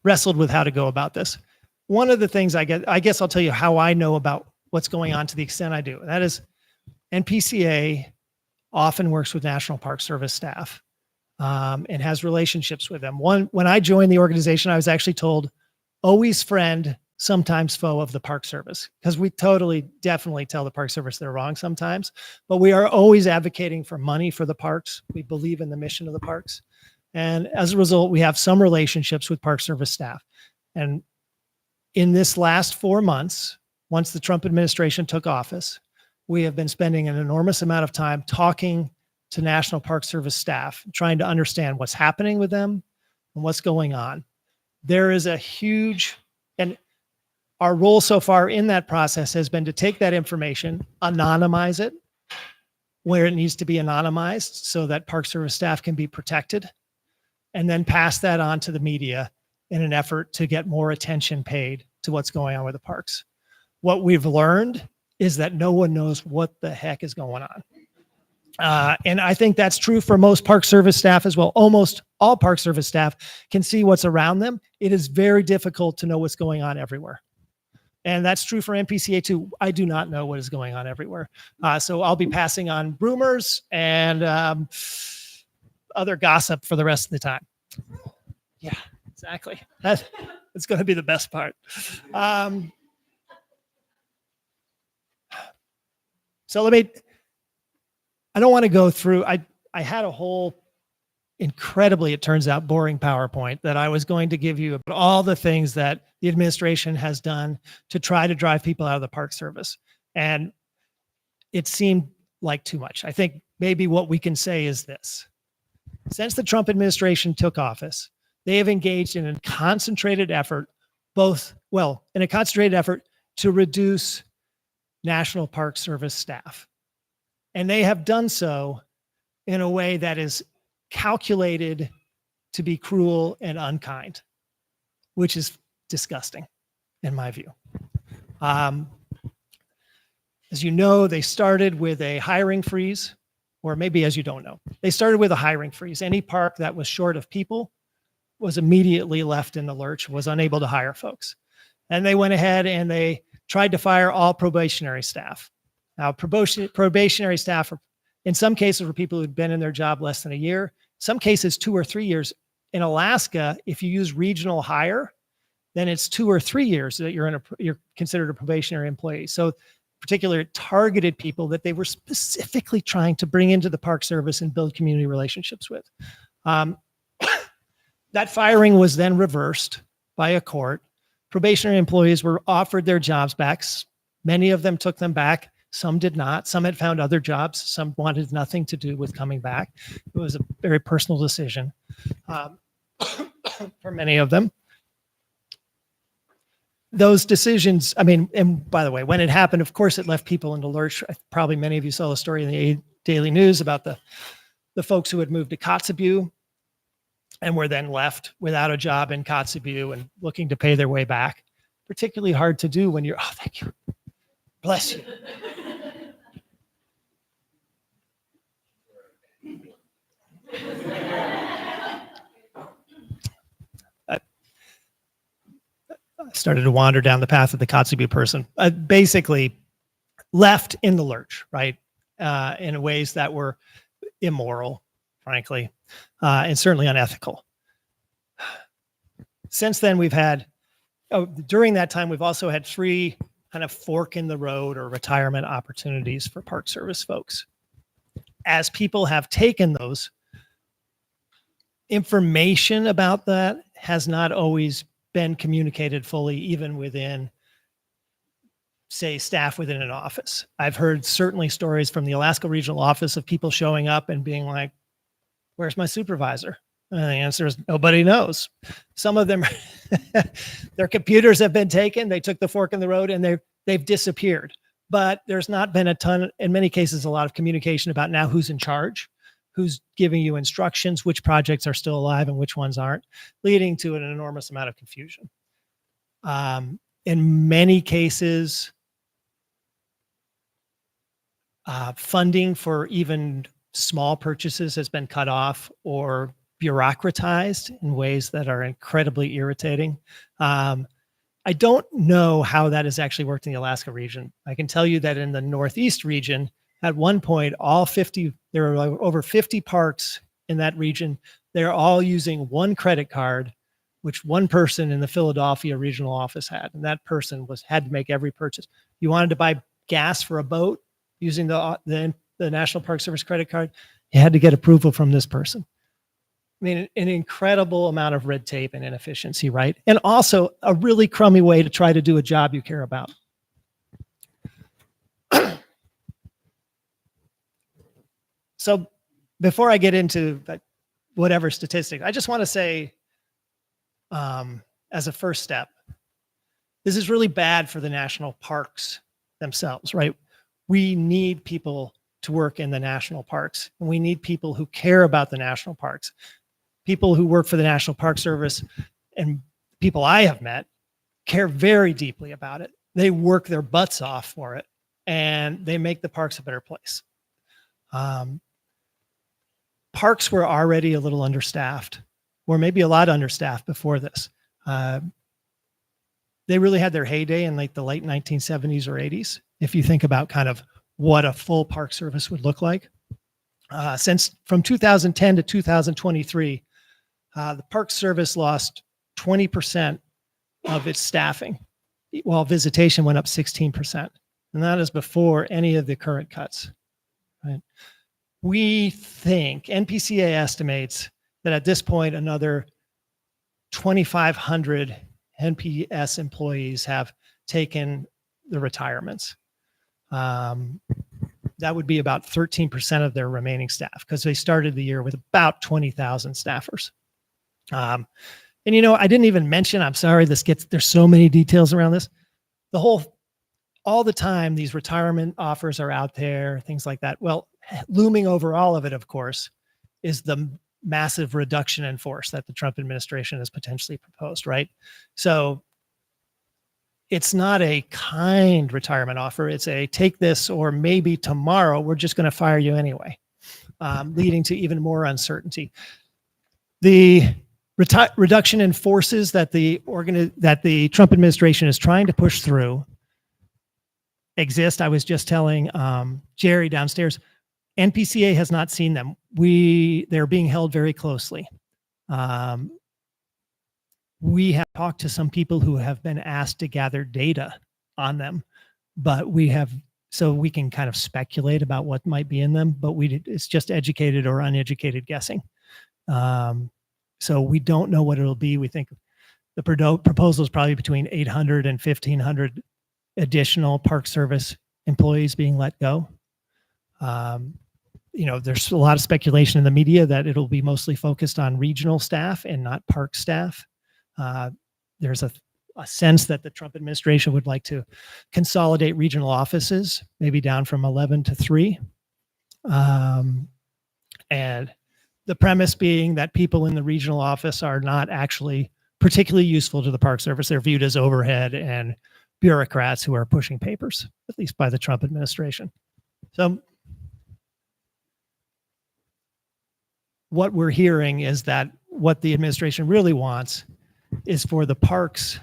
Wrestled with how to go about this. One of the things I guess I'll tell you how I know about what's going on to the extent I do. That is, NPCA often works with National Park Service staff and has relationships with them. When I joined the organization, I was actually told, always friend, sometimes foe of the Park Service, because we definitely tell the Park Service they're wrong sometimes, but we are always advocating for money for the parks. We believe in the mission of the parks. And as a result, we have some relationships with Park Service staff. And in this last 4 months, once the Trump administration took office, we have been spending an enormous amount of time talking to National Park Service staff, trying to understand what's happening with them and what's going on. There is a huge, and our role so far in that process has been to take that information, anonymize it where it needs to be anonymized so that Park Service staff can be protected, and then pass that on to the media in an effort to get more attention paid to what's going on with the parks. What we've learned is that no one knows what the heck is going on. And I think that's true for most Park Service staff as well. Almost all Park Service staff can see what's around them. It is very difficult to know what's going on everywhere. And that's true for NPCA too. I do not know what is going on everywhere. So I'll be passing on rumors and other gossip for the rest of the time. Yeah, exactly. That's going to be the best part. So I don't want to go through, I had a whole incredibly, it turns out, boring PowerPoint that I was going to give you about all the things that the administration has done to try to drive people out of the Park Service. And it seemed like too much. I think maybe what we can say is this. Since the Trump administration took office, they have engaged in a concentrated effort, to reduce National Park Service staff. And they have done so in a way that is calculated to be cruel and unkind, which is disgusting in my view. As you know, they started with a hiring freeze, or maybe as you don't know, they started with a hiring freeze. Any park that was short of people was immediately left in the lurch, was unable to hire folks. And they went ahead and they tried to fire all probationary staff. Now, probationary staff, in some cases, were people who'd been in their job less than a year. Some cases, 2 or 3 years. In Alaska, if you use regional hire, then it's 2 or 3 years that you're considered a probationary employee. So, particularly targeted people that they were specifically trying to bring into the Park Service and build community relationships with. That firing was then reversed by a court. Probationary employees were offered their jobs back. Many of them took them back. Some did not. Some had found other jobs. Some wanted nothing to do with coming back. It was a very personal decision for many of them. Those decisions, I mean, and by the way, when it happened, of course, it left people in the lurch. Probably many of you saw the story in the Daily News about the folks who had moved to Kotzebue and were then left without a job in Kotzebue and looking to pay their way back. Particularly hard to do when you're, oh, thank you. Bless you. Started to wander down the path of the Kotzebue person, basically left in the lurch, right? In ways that were immoral, frankly, and certainly unethical. Since then, we've had, during that time, we've also had 3 kind of fork in the road or retirement opportunities for Park Service folks. As people have taken those, information about that has not always been communicated fully, even within, say, staff within an office. I've heard certainly stories from the Alaska Regional Office of people showing up and being like, where's my supervisor? And the answer is nobody knows. Some of them, their computers have been taken. They took the fork in the road and they've disappeared. But there's not been a ton, in many cases, a lot of communication about now who's in charge, who's giving you instructions, which projects are still alive and which ones aren't, leading to an enormous amount of confusion. In many cases, funding for even small purchases has been cut off or bureaucratized in ways that are incredibly irritating. I don't know how that has actually worked in the Alaska region. I can tell you that in the Northeast region, at one point, there were over 50 parks in that region. They're all using one credit card, which one person in the Philadelphia regional office had. And that person had to make every purchase. You wanted to buy gas for a boat using the National Park Service credit card, you had to get approval from this person. I mean, an incredible amount of red tape and inefficiency, right? And also a really crummy way to try to do a job you care about. So before I get into whatever statistic, I just want to say, as a first step, this is really bad for the national parks themselves, right? We need people to work in the national parks, and we need people who care about the national parks. People who work for the National Park Service and people I have met care very deeply about it. They work their butts off for it, and they make the parks a better place. Parks were already a little understaffed, or maybe a lot understaffed before this. They really had their heyday in like the late 1970s or 80s. If you think about kind of what a full park service would look like. From 2010 to 2023, the Park Service lost 20% of its staffing, while visitation went up 16%. And that is before any of the current cuts. Right? We think, NPCA estimates that at this point, another 2,500 NPS employees have taken the retirements. That would be about 13% of their remaining staff, because they started the year with about 20,000 staffers. And you know, I didn't even mention, I'm sorry, there's so many details around this. The whole all the time, these retirement offers are out there, things like that. Well, looming over all of it, of course, is the massive reduction in force that the Trump administration has potentially proposed, right? So it's not a kind retirement offer. It's a take this, or maybe tomorrow we're just going to fire you anyway, leading to even more uncertainty. The reduction in forces that the Trump administration is trying to push through exist. I was just telling Jerry downstairs, NPCA has not seen them. They're being held very closely. We have talked to some people who have been asked to gather data on them, but so we can kind of speculate about what might be in them, but it's just educated or uneducated guessing. So we don't know what it'll be. We think the proposal is probably between 800 and 1,500 additional Park Service employees being let go. There's a lot of speculation in the media that it'll be mostly focused on regional staff and not park staff. There's a sense that the Trump administration would like to consolidate regional offices, maybe down from 11 to 3. And the premise being that people in the regional office are not actually particularly useful to the Park Service. They're viewed as overhead and bureaucrats who are pushing papers, at least by the Trump administration. So what we're hearing is that what the administration really wants is for the parks,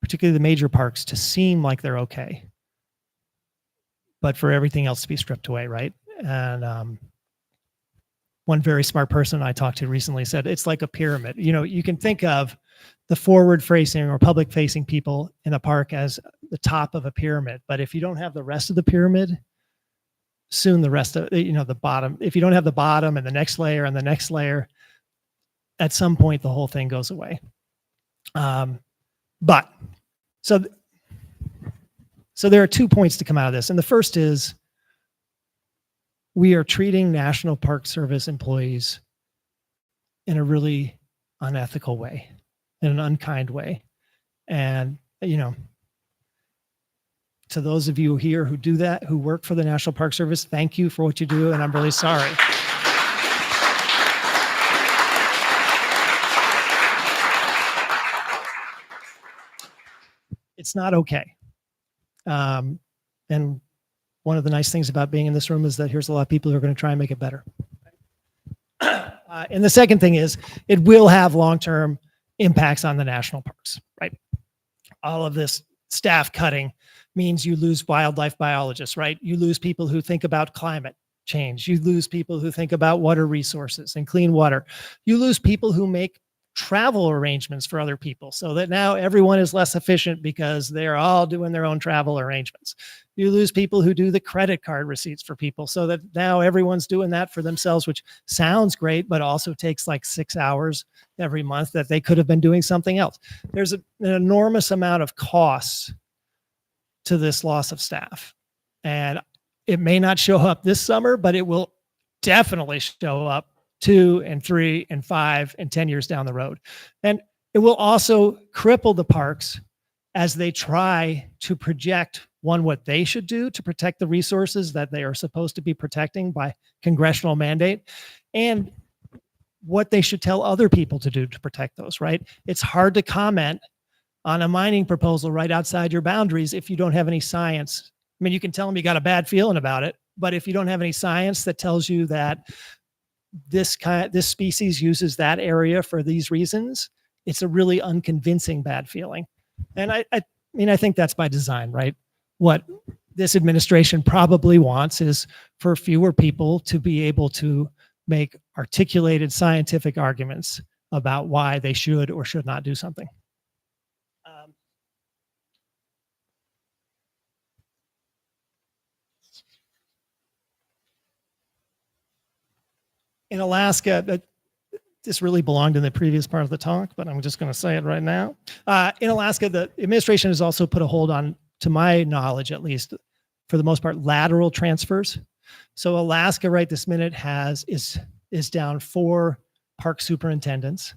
particularly the major parks, to seem like they're okay, but for everything else to be stripped away, right? And one very smart person I talked to recently said it's like a pyramid. You can think of the forward-facing or public-facing people in a park as the top of a pyramid, but if you don't have the rest of the pyramid, soon the rest of the bottom. If you don't have the bottom and the next layer and the next layer, at some point the whole thing goes away. So there are 2 points to come out of this, and the first is we are treating National Park Service employees in a really unethical way, in an unkind way. And, to those of you here who do that, who work for the National Park Service, thank you for what you do, and I'm really sorry. It's not okay. And one of the nice things about being in this room is that here's a lot of people who are going to try and make it better. And the second thing is it will have long-term impacts on the national parks, right? All of this staff cutting means you lose wildlife biologists, right? You lose people who think about climate change. You lose people who think about water resources and clean water. You lose people who make travel arrangements for other people, so that now everyone is less efficient because they're all doing their own travel arrangements. You lose people who do the credit card receipts for people, so that now everyone's doing that for themselves, which sounds great, but also takes like 6 hours every month that they could have been doing something else. There's an enormous amount of costs to this loss of staff. And it may not show up this summer, but it will definitely show up 2 and 3 and 5 and 10 years down the road. And it will also cripple the parks as they try to project what they should do to protect the resources that they are supposed to be protecting by congressional mandate, and what they should tell other people to do to protect those, right? It's hard to comment on a mining proposal right outside your boundaries if you don't have any science. I mean, you can tell them you got a bad feeling about it, but if you don't have any science that tells you that this species uses that area for these reasons, it's a really unconvincing bad feeling. And I think that's by design, right? What this administration probably wants is for fewer people to be able to make articulated scientific arguments about why they should or should not do something. In Alaska, this really belonged in the previous part of the talk, but I'm just going to say it right now. In Alaska, the administration has also put a hold on, to my knowledge at least, for the most part, lateral transfers. So Alaska right this minute is down 4 park superintendents.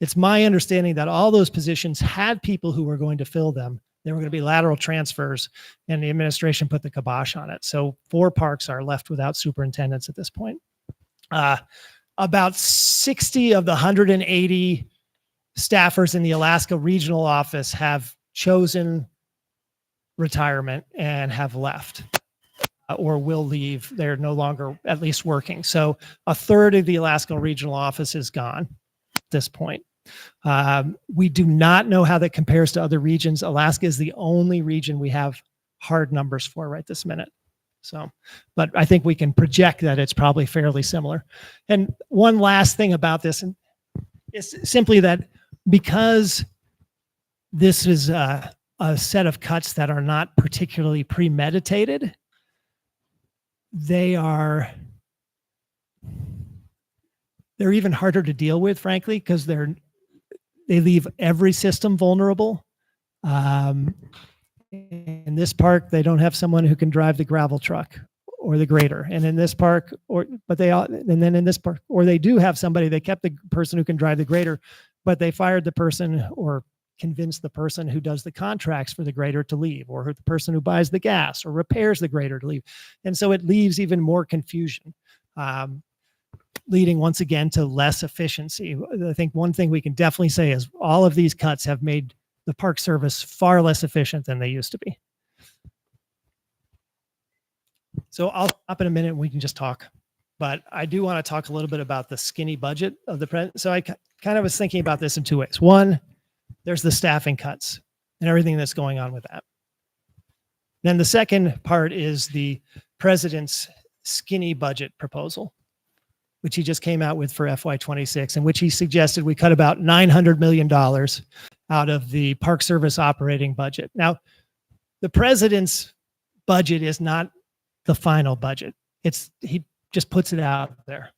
It's my understanding that all those positions had people who were going to fill them There were going to be lateral transfers, and the administration put the kibosh on it. So 4 parks are left without superintendents at this point. About 60 of the 180 staffers in the Alaska regional office have chosen retirement and have left or will leave. They're no longer at least working. So a third of the Alaska regional office is gone at this point. We do not know how that compares to other regions. Alaska is the only region we have hard numbers for right this minute. So, but I think we can project that it's probably fairly similar. And one last thing about this is simply that because this is a set of cuts that are not particularly premeditated, they're even harder to deal with, frankly, because they leave every system vulnerable. In this park, they don't have someone who can drive the gravel truck or the grader. And in this park, and then in this park, or they do have somebody, they kept the person who can drive the grader, but they fired the person or convinced the person who does the contracts for the grader to leave, or the person who buys the gas or repairs the grader to leave. And so it leaves even more confusion, leading once again to less efficiency. I think one thing we can definitely say is all of these cuts have made the Park Service far less efficient than they used to be. So I'll stop in a minute and we can just talk. But I do want to talk a little bit about the skinny budget of the president. So I kind of was thinking about this in 2 ways. One, there's the staffing cuts and everything that's going on with that. Then the second part is the president's skinny budget proposal, which he just came out with for FY26, in which he suggested we cut about $900 million out of the Park Service operating budget. Now, the president's budget is not the final budget. He just puts it out there.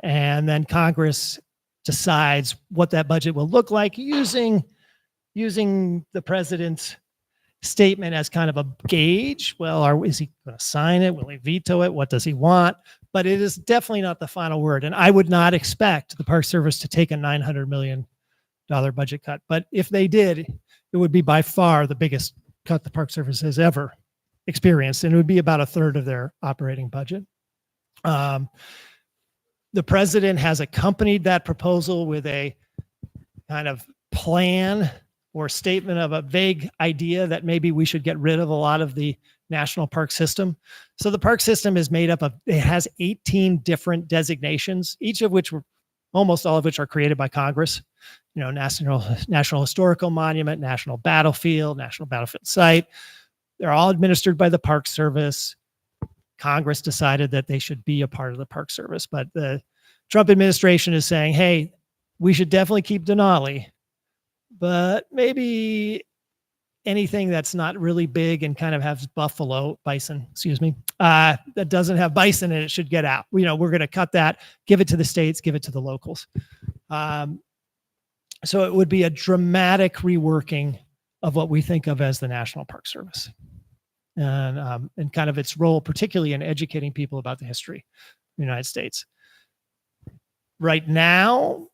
And then Congress decides what that budget will look like using the president's statement as kind of a gauge. Well, is he going to sign it? Will he veto it? What does he want? But it is definitely not the final word. And I would not expect the Park Service to take a $900 million budget cut. But if they did, it would be by far the biggest cut the Park Service has ever experienced. And it would be about a third of their operating budget. The president has accompanied that proposal with a kind of plan or statement of a vague idea that maybe we should get rid of a lot of the national park system. So the park system is made up of, it has 18 different designations, each of which almost all of which are created by Congress. You know, National Historical Monument, National Battlefield, National Battlefield Site. They're all administered by the Park Service. Congress decided that they should be a part of the Park Service, but the Trump administration is saying, hey, we should definitely keep Denali, but maybe anything that's not really big and kind of has bison, that doesn't have bison in it should get out. You know, we're going to cut that, give it to the states, give it to the locals. So it would be a dramatic reworking of what we think of as the National Park Service and kind of its role, particularly in educating people about the history of the United States. Right now,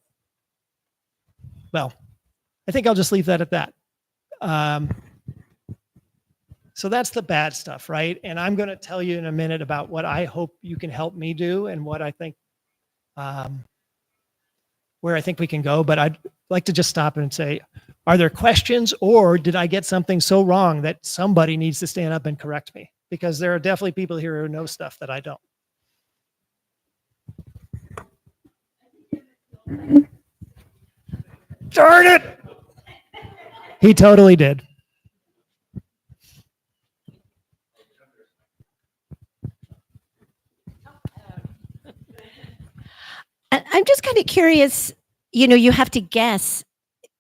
well, I think I'll just leave that at that. So that's the bad stuff, right? And I'm going to tell you in a minute about what I hope you can help me do and what I think, where I think we can go. But I'd like to just stop and say, are there questions, or did I get something so wrong that somebody needs to stand up and correct me? Because there are definitely people here who know stuff that I don't. Darn it! He totally did. I'm just kind of curious, you know, you have to guess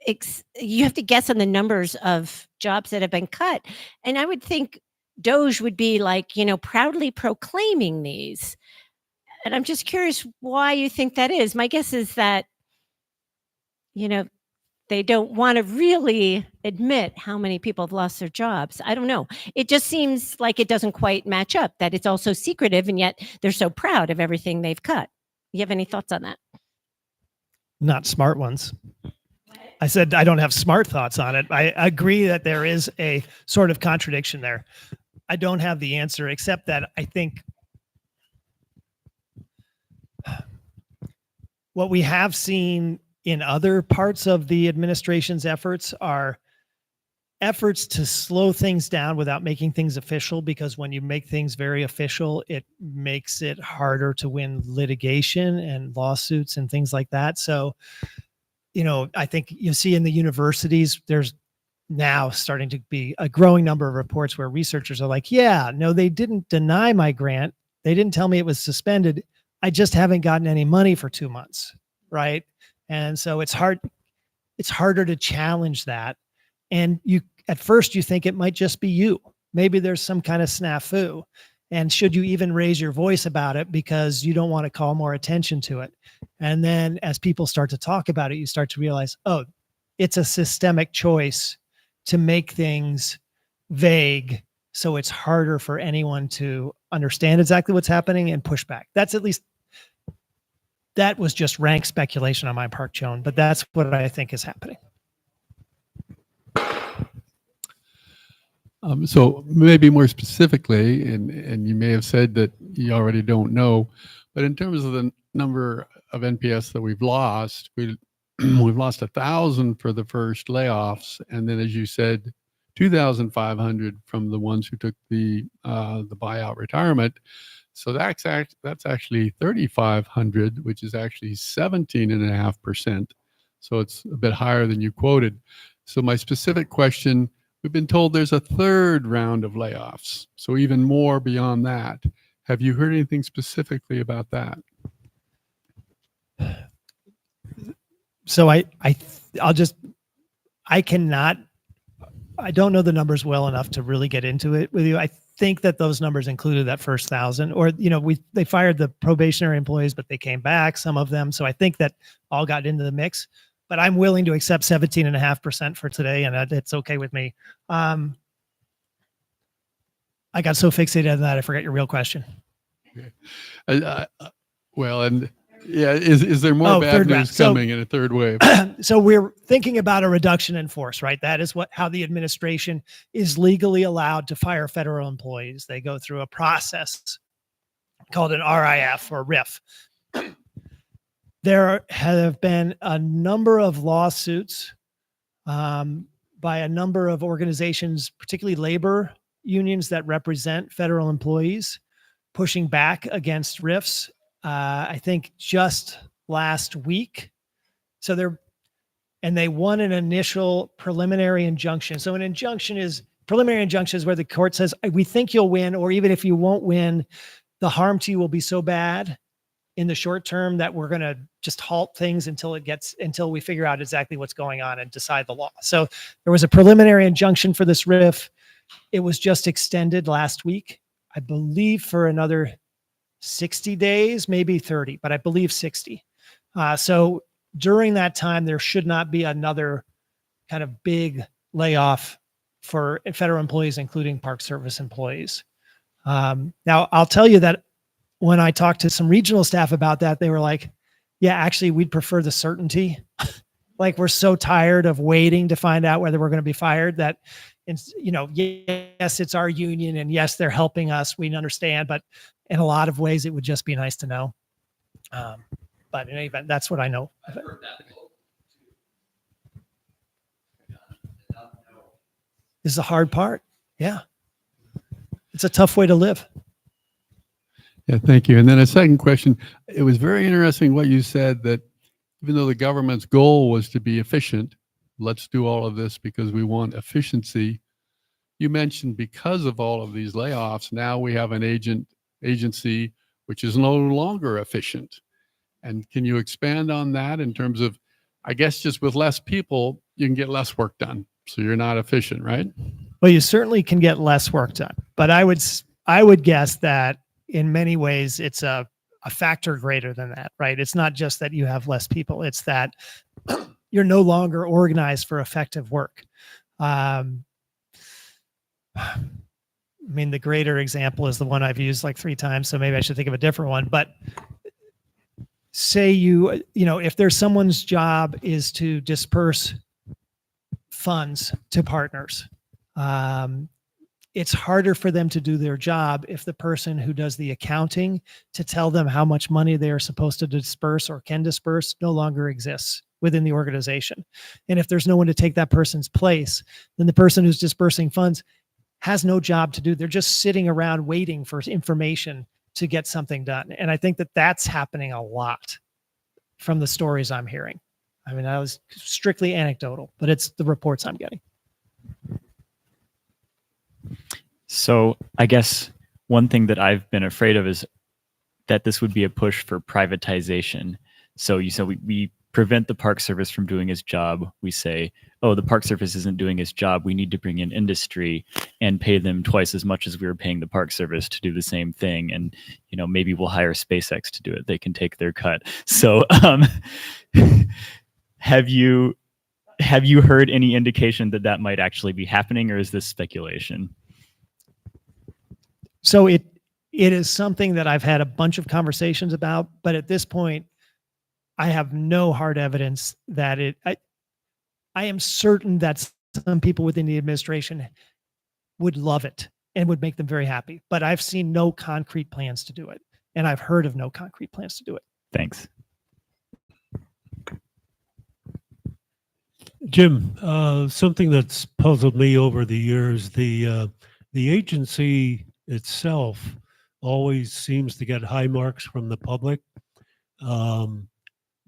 on the numbers of jobs that have been cut. And I would think Doge would be like, you know, proudly proclaiming these. And I'm just curious why you think that is. My guess is that, you know, they don't want to really admit how many people have lost their jobs. I don't know. It just seems like it doesn't quite match up, that it's also secretive, and yet they're so proud of everything they've cut. You have any thoughts on that? Not smart ones. I said I don't have smart thoughts on it. I agree that there is a sort of contradiction there. I don't have the answer, except that I think what we have seen in other parts of the administration's efforts are efforts to slow things down without making things official, because when you make things very official, it makes it harder to win litigation and lawsuits and things like that. So, I think you see in the universities, there's now starting to be a growing number of reports where researchers are like, yeah, no, they didn't deny my grant. They didn't tell me it was suspended. I just haven't gotten any money for 2 months. Right. And so it's harder to challenge that. And at first you think it might just be you. Maybe there's some kind of snafu. And should you even raise your voice about it because you don't want to call more attention to it? And then as people start to talk about it, you start to realize, oh, it's a systemic choice to make things vague, so it's harder for anyone to understand exactly what's happening and push back. That was just rank speculation on my part, Joan, but that's what I think is happening. So maybe more specifically, and you may have said that you already don't know, but in terms of the number of NPS that we've lost, we've lost 1,000 for the first layoffs, and then, as you said, 2,500 from the ones who took the buyout retirement. So that's actually 3,500, which is actually 17.5%. So it's a bit higher than you quoted. So my specific question: we've been told there's a third round of layoffs, so even more beyond that. Have you heard anything specifically about that? So I don't know the numbers well enough to really get into it with you. I think that those numbers included that first 1,000, or, they fired the probationary employees, but they came back, some of them. So I think that all got into the mix, but I'm willing to accept 17.5% for today. And it's okay with me. I got so fixated on that, I forgot your real question. Okay. Well, and yeah, is there more bad news coming in a third wave? So we're thinking about a reduction in force, right? That is how the administration is legally allowed to fire federal employees. They go through a process called an RIF or RIF. There have been a number of lawsuits by a number of organizations, particularly labor unions that represent federal employees, pushing back against RIFs. I think just last week. They won an initial preliminary injunction. So preliminary injunction is where the court says, we think you'll win, or even if you won't win, the harm to you will be so bad in the short term that we're going to just halt things until we figure out exactly what's going on and decide the law. So there was a preliminary injunction for this RIF. It was just extended last week, I believe, for another 60 days, maybe 30, but I believe 60. So during that time, there should not be another kind of big layoff for federal employees, including Park Service employees. Now, I'll tell you that when I talked to some regional staff about that, they were like, yeah, actually, we'd prefer the certainty. Like, we're so tired of waiting to find out whether we're going to be fired that, yes, it's our union, and yes, they're helping us. We understand, but in a lot of ways, it would just be nice to know. But in any event, that's what I know. This is the hard part. Yeah. It's a tough way to live. Yeah, thank you. And then a second question. It was very interesting what you said, that even though the government's goal was to be efficient, let's do all of this because we want efficiency. You mentioned because of all of these layoffs, now we have an agency which is no longer efficient. And can you expand on that in terms of, I guess, just with less people, you can get less work done. So you're not efficient, right? Well, you certainly can get less work done, but I would guess that in many ways it's a factor greater than that, right? It's not just that you have less people; it's that you're no longer organized for effective work. I mean, the greater example is the one I've used like 3 times, so maybe I should think of a different one. But say if there's someone's job is to disperse funds to partners. It's harder for them to do their job if the person who does the accounting to tell them how much money they are supposed to disperse or can disperse no longer exists within the organization. And if there's no one to take that person's place, then the person who's dispersing funds has no job to do. They're just sitting around waiting for information to get something done. And I think that that's happening a lot from the stories I'm hearing. I mean, I was strictly anecdotal, but it's the reports I'm getting. So I guess one thing that I've been afraid of is that this would be a push for privatization. So you said we prevent the Park Service from doing its job. We say, oh, the Park Service isn't doing its job. We need to bring in industry and pay them twice as much as we were paying the Park Service to do the same thing. And, you know, maybe we'll hire SpaceX to do it. They can take their cut. So have you heard any indication that that might actually be happening, or is this speculation? So it is something that I've had a bunch of conversations about, but at this point, I have no hard evidence that I am certain that some people within the administration would love it and would make them very happy, but I've seen no concrete plans to do it. And I've heard of no concrete plans to do it. Thanks. Jim, something that's puzzled me over the years, the agency itself always seems to get high marks from the public,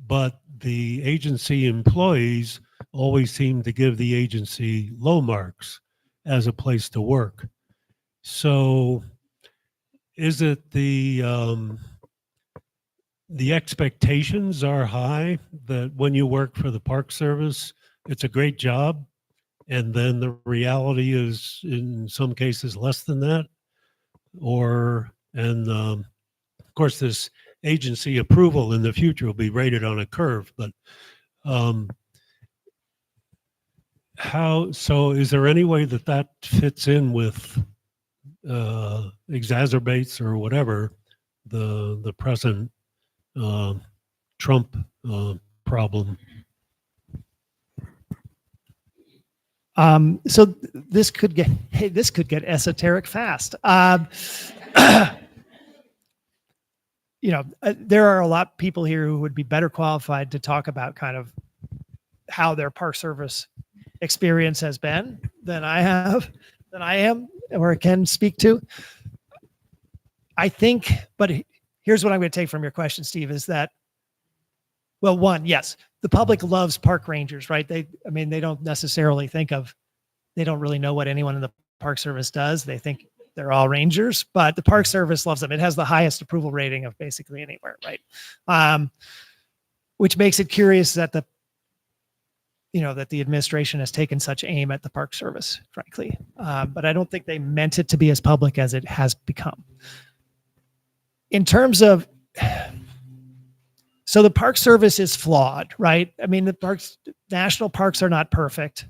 but the agency employees always seem to give the agency low marks as a place to work. So is it the expectations are high that when you work for the Park Service, it's a great job, and then the reality is in some cases less than that? Of course, this agency approval in the future will be rated on a curve, but so is there any way that fits in with exacerbates or whatever the present Trump problem? So this could get esoteric fast. You know, there are a lot of people here who would be better qualified to talk about kind of how their Park Service experience has been than I am, or can speak to. I think, but here's what I'm going to take from your question, Steve, is that, well, one, yes, the public loves park rangers, right? They don't necessarily they don't really know what anyone in the Park Service does. They think they're all rangers, but the Park Service loves them. It has the highest approval rating of basically anywhere, right? Which makes it curious that the administration has taken such aim at the Park Service, frankly. But I don't think they meant it to be as public as it has become. In terms of, so the Park Service is flawed, right? I mean, national parks are not perfect.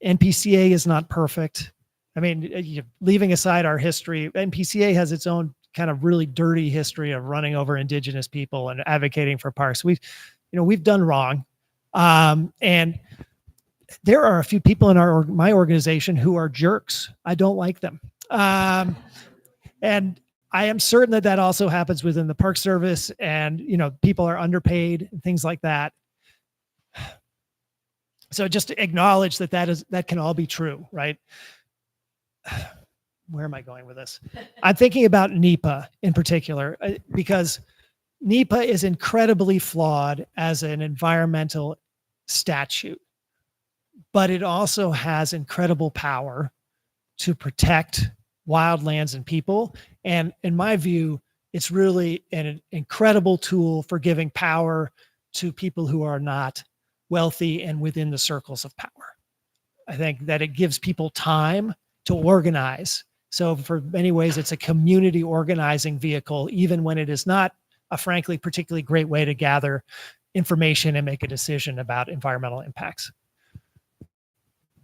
NPCA is not perfect. I mean, leaving aside our history, NPCA has its own kind of really dirty history of running over indigenous people and advocating for parks. We've done wrong. And there are a few people in my organization who are jerks. I don't like them. And I am certain that also happens within the Park Service, and, people are underpaid and things like that. So just to acknowledge that can all be true, right? Where am I going with this? I'm thinking about NEPA in particular, because NEPA is incredibly flawed as an environmental statute, but it also has incredible power to protect wildlands and people. And in my view, it's really an incredible tool for giving power to people who are not wealthy and within the circles of power. I think that it gives people time to organize. So for many ways, it's a community organizing vehicle, even when it is not a frankly particularly great way to gather information and make a decision about environmental impacts.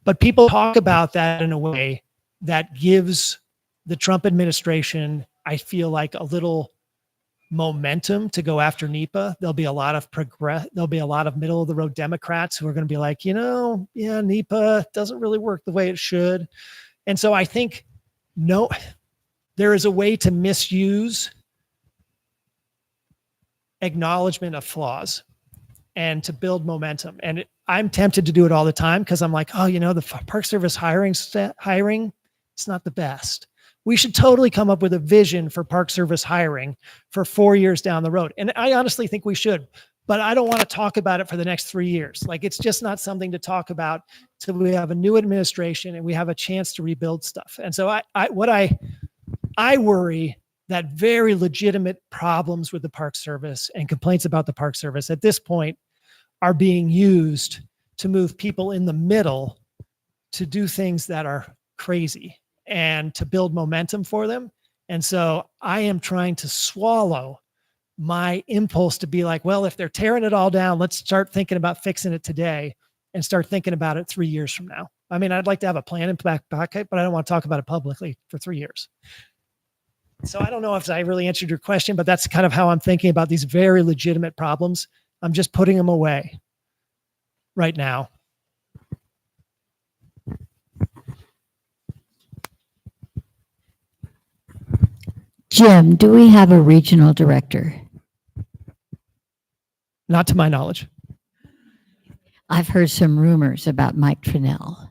But people talk about that in a way that gives the Trump administration, I feel like, a little momentum to go after NEPA. There'll be a lot of there'll be a lot of middle of the road Democrats who are going to be like, yeah, NEPA doesn't really work the way it should. And so I think there is a way to misuse acknowledgement of flaws and to build momentum. And I'm tempted to do it all the time because I'm like, oh, the Park Service hiring, it's not the best. We should totally come up with a vision for Park Service hiring for 4 years down the road. And I honestly think we should, but I don't want to talk about it for the next 3 years. Like, it's just not something to talk about till we have a new administration and we have a chance to rebuild stuff. And so I worry that very legitimate problems with the Park Service and complaints about the Park Service at this point are being used to move people in the middle to do things that are crazy and to build momentum for them. And so I am trying to swallow my impulse to be like, well, if they're tearing it all down, let's start thinking about fixing it today and start thinking about it 3 years from now. I mean, I'd like to have a plan in back pocket, but I don't want to talk about it publicly for 3 years. So I don't know if I really answered your question, but that's kind of how I'm thinking about these very legitimate problems. I'm just putting them away right now. Jim, do we have a regional director? Not to my knowledge. I've heard some rumors about Mike Trinnell.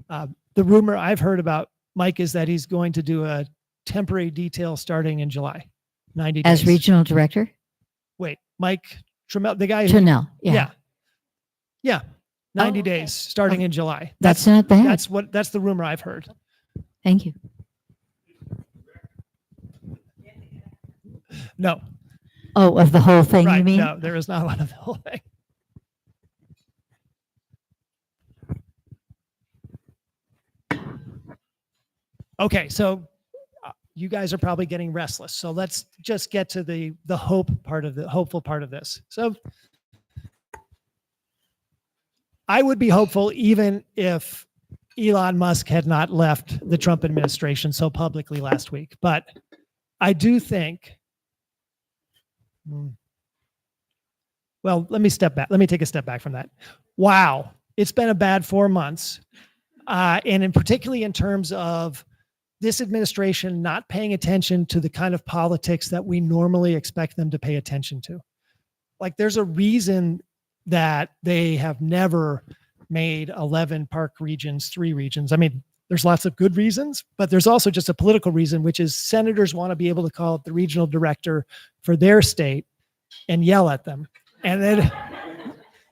The rumor I've heard about Mike is that he's going to do a temporary detail starting in July, 90 days. As regional director? Wait, Mike Trimmell, the guy Trinnell, yeah. Yeah. 90 Oh, okay. days starting in July. That's not bad. That's the rumor I've heard. Thank you. No. Oh, of the whole thing, you Right. mean? No, there is not a lot of the whole thing. Okay, so you guys are probably getting restless. So let's just get to the hopeful part of this. So I would be hopeful even if Elon Musk had not left the Trump administration so publicly last week. But I do think, well, let me step back. Let me take a step back from that. Wow, it's been a bad 4 months. And in particularly in terms of this administration not paying attention to the kind of politics that we normally expect them to pay attention to. Like, there's a reason that they have never made 11 park regions 3 regions. I mean, there's lots of good reasons, but there's also just a political reason, which is senators want to be able to call up the regional director for their state and yell at them. And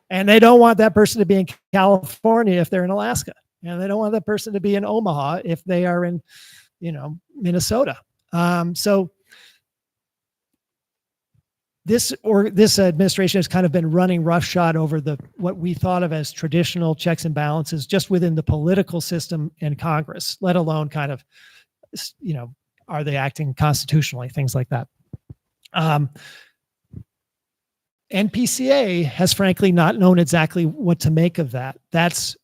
they don't want that person to be in California if they're in Alaska. And they don't want that person to be in Omaha if they are in, Minnesota. So this administration has kind of been running roughshod over what we thought of as traditional checks and balances just within the political system in Congress, let alone kind of, are they acting constitutionally, things like that. NPCA has frankly not known exactly what to make of that.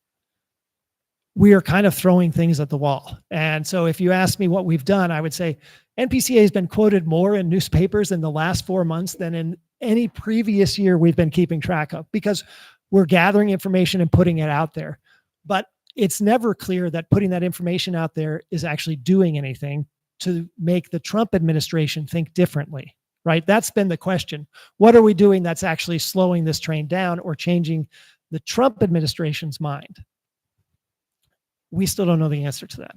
We are kind of throwing things at the wall. And so if you ask me what we've done, I would say NPCA has been quoted more in newspapers in the last 4 months than in any previous year we've been keeping track of, because we're gathering information and putting it out there. But it's never clear that putting that information out there is actually doing anything to make the Trump administration think differently, right? That's been the question. What are we doing that's actually slowing this train down or changing the Trump administration's mind? We still don't know the answer to that.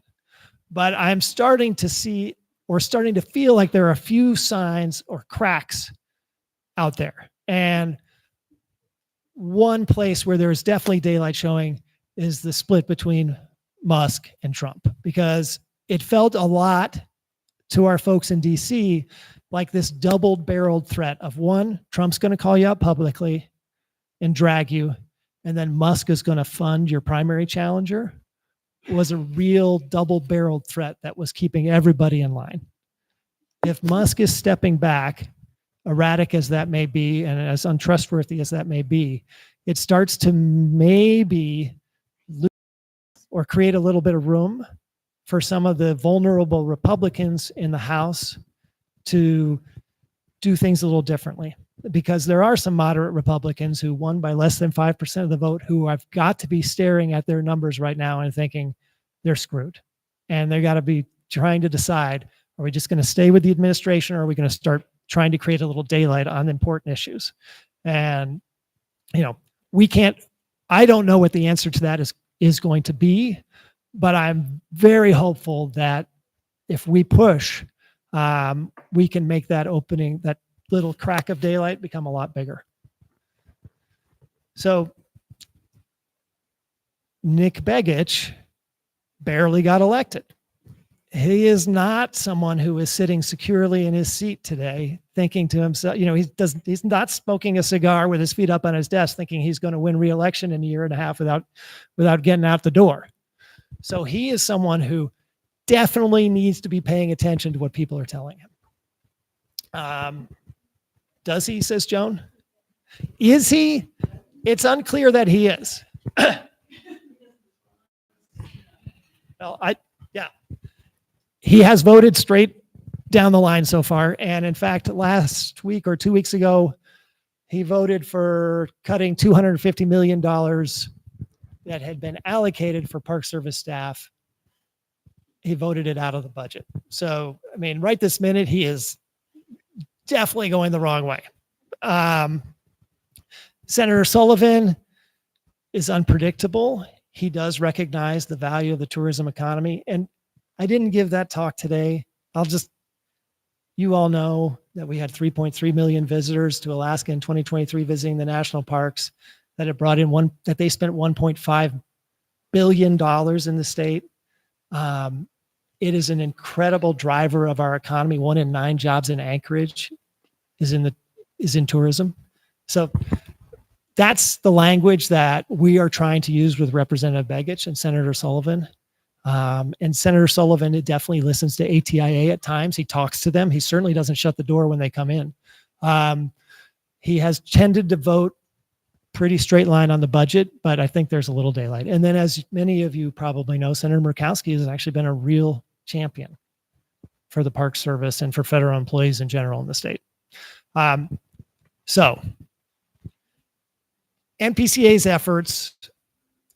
But I'm starting to see or starting to feel like there are a few signs or cracks out there. And one place where there's definitely daylight showing is the split between Musk and Trump, because it felt a lot to our folks in DC like this double-barreled threat of, one, Trump's going to call you out publicly and drag you, and then Musk is going to fund your primary challenger, was a real double-barreled threat that was keeping everybody in line. If Musk is stepping back, erratic as that may be and as untrustworthy as that may be, it starts to maybe lose or create a little bit of room for some of the vulnerable Republicans in the House to do things a little differently, because there are some moderate Republicans who won by less than 5% of the vote who have got to be staring at their numbers right now and thinking they're screwed. And they got to be trying to decide, are we just going to stay with the administration, or are we going to start trying to create a little daylight on important issues? And, we can't, I don't know what the answer to that is going to be, but I'm very hopeful that if we push, we can make that opening, that little crack of daylight, become a lot bigger. So Nick Begich barely got elected. He is not someone who is sitting securely in his seat today thinking to himself, he's not smoking a cigar with his feet up on his desk thinking he's going to win re-election in a year and a half without getting out the door. So he is someone who definitely needs to be paying attention to what people are telling him. Does he, says Joan? Is he? It's unclear that he is. Well, he has voted straight down the line so far. And in fact, last week or 2 weeks ago, he voted for cutting $250 million that had been allocated for Park Service staff. He voted it out of the budget. So, right this minute, he is definitely going the wrong way. Senator Sullivan is unpredictable. He does recognize the value of the tourism economy. And I didn't give that talk today. You all know that we had 3.3 million visitors to Alaska in 2023 visiting the national parks, that it brought in that they spent $1.5 billion in the state. It is an incredible driver of our economy. 1 in 9 jobs in Anchorage is in tourism. So that's the language that we are trying to use with Representative Begich and Senator Sullivan. And Senator Sullivan definitely listens to ATIA at times. He talks to them. He certainly doesn't shut the door when they come in. He has tended to vote pretty straight line on the budget, but I think there's a little daylight. And then, as many of you probably know, Senator Murkowski has actually been a real champion for the Park Service and for federal employees in general in the state. So NPCA's efforts,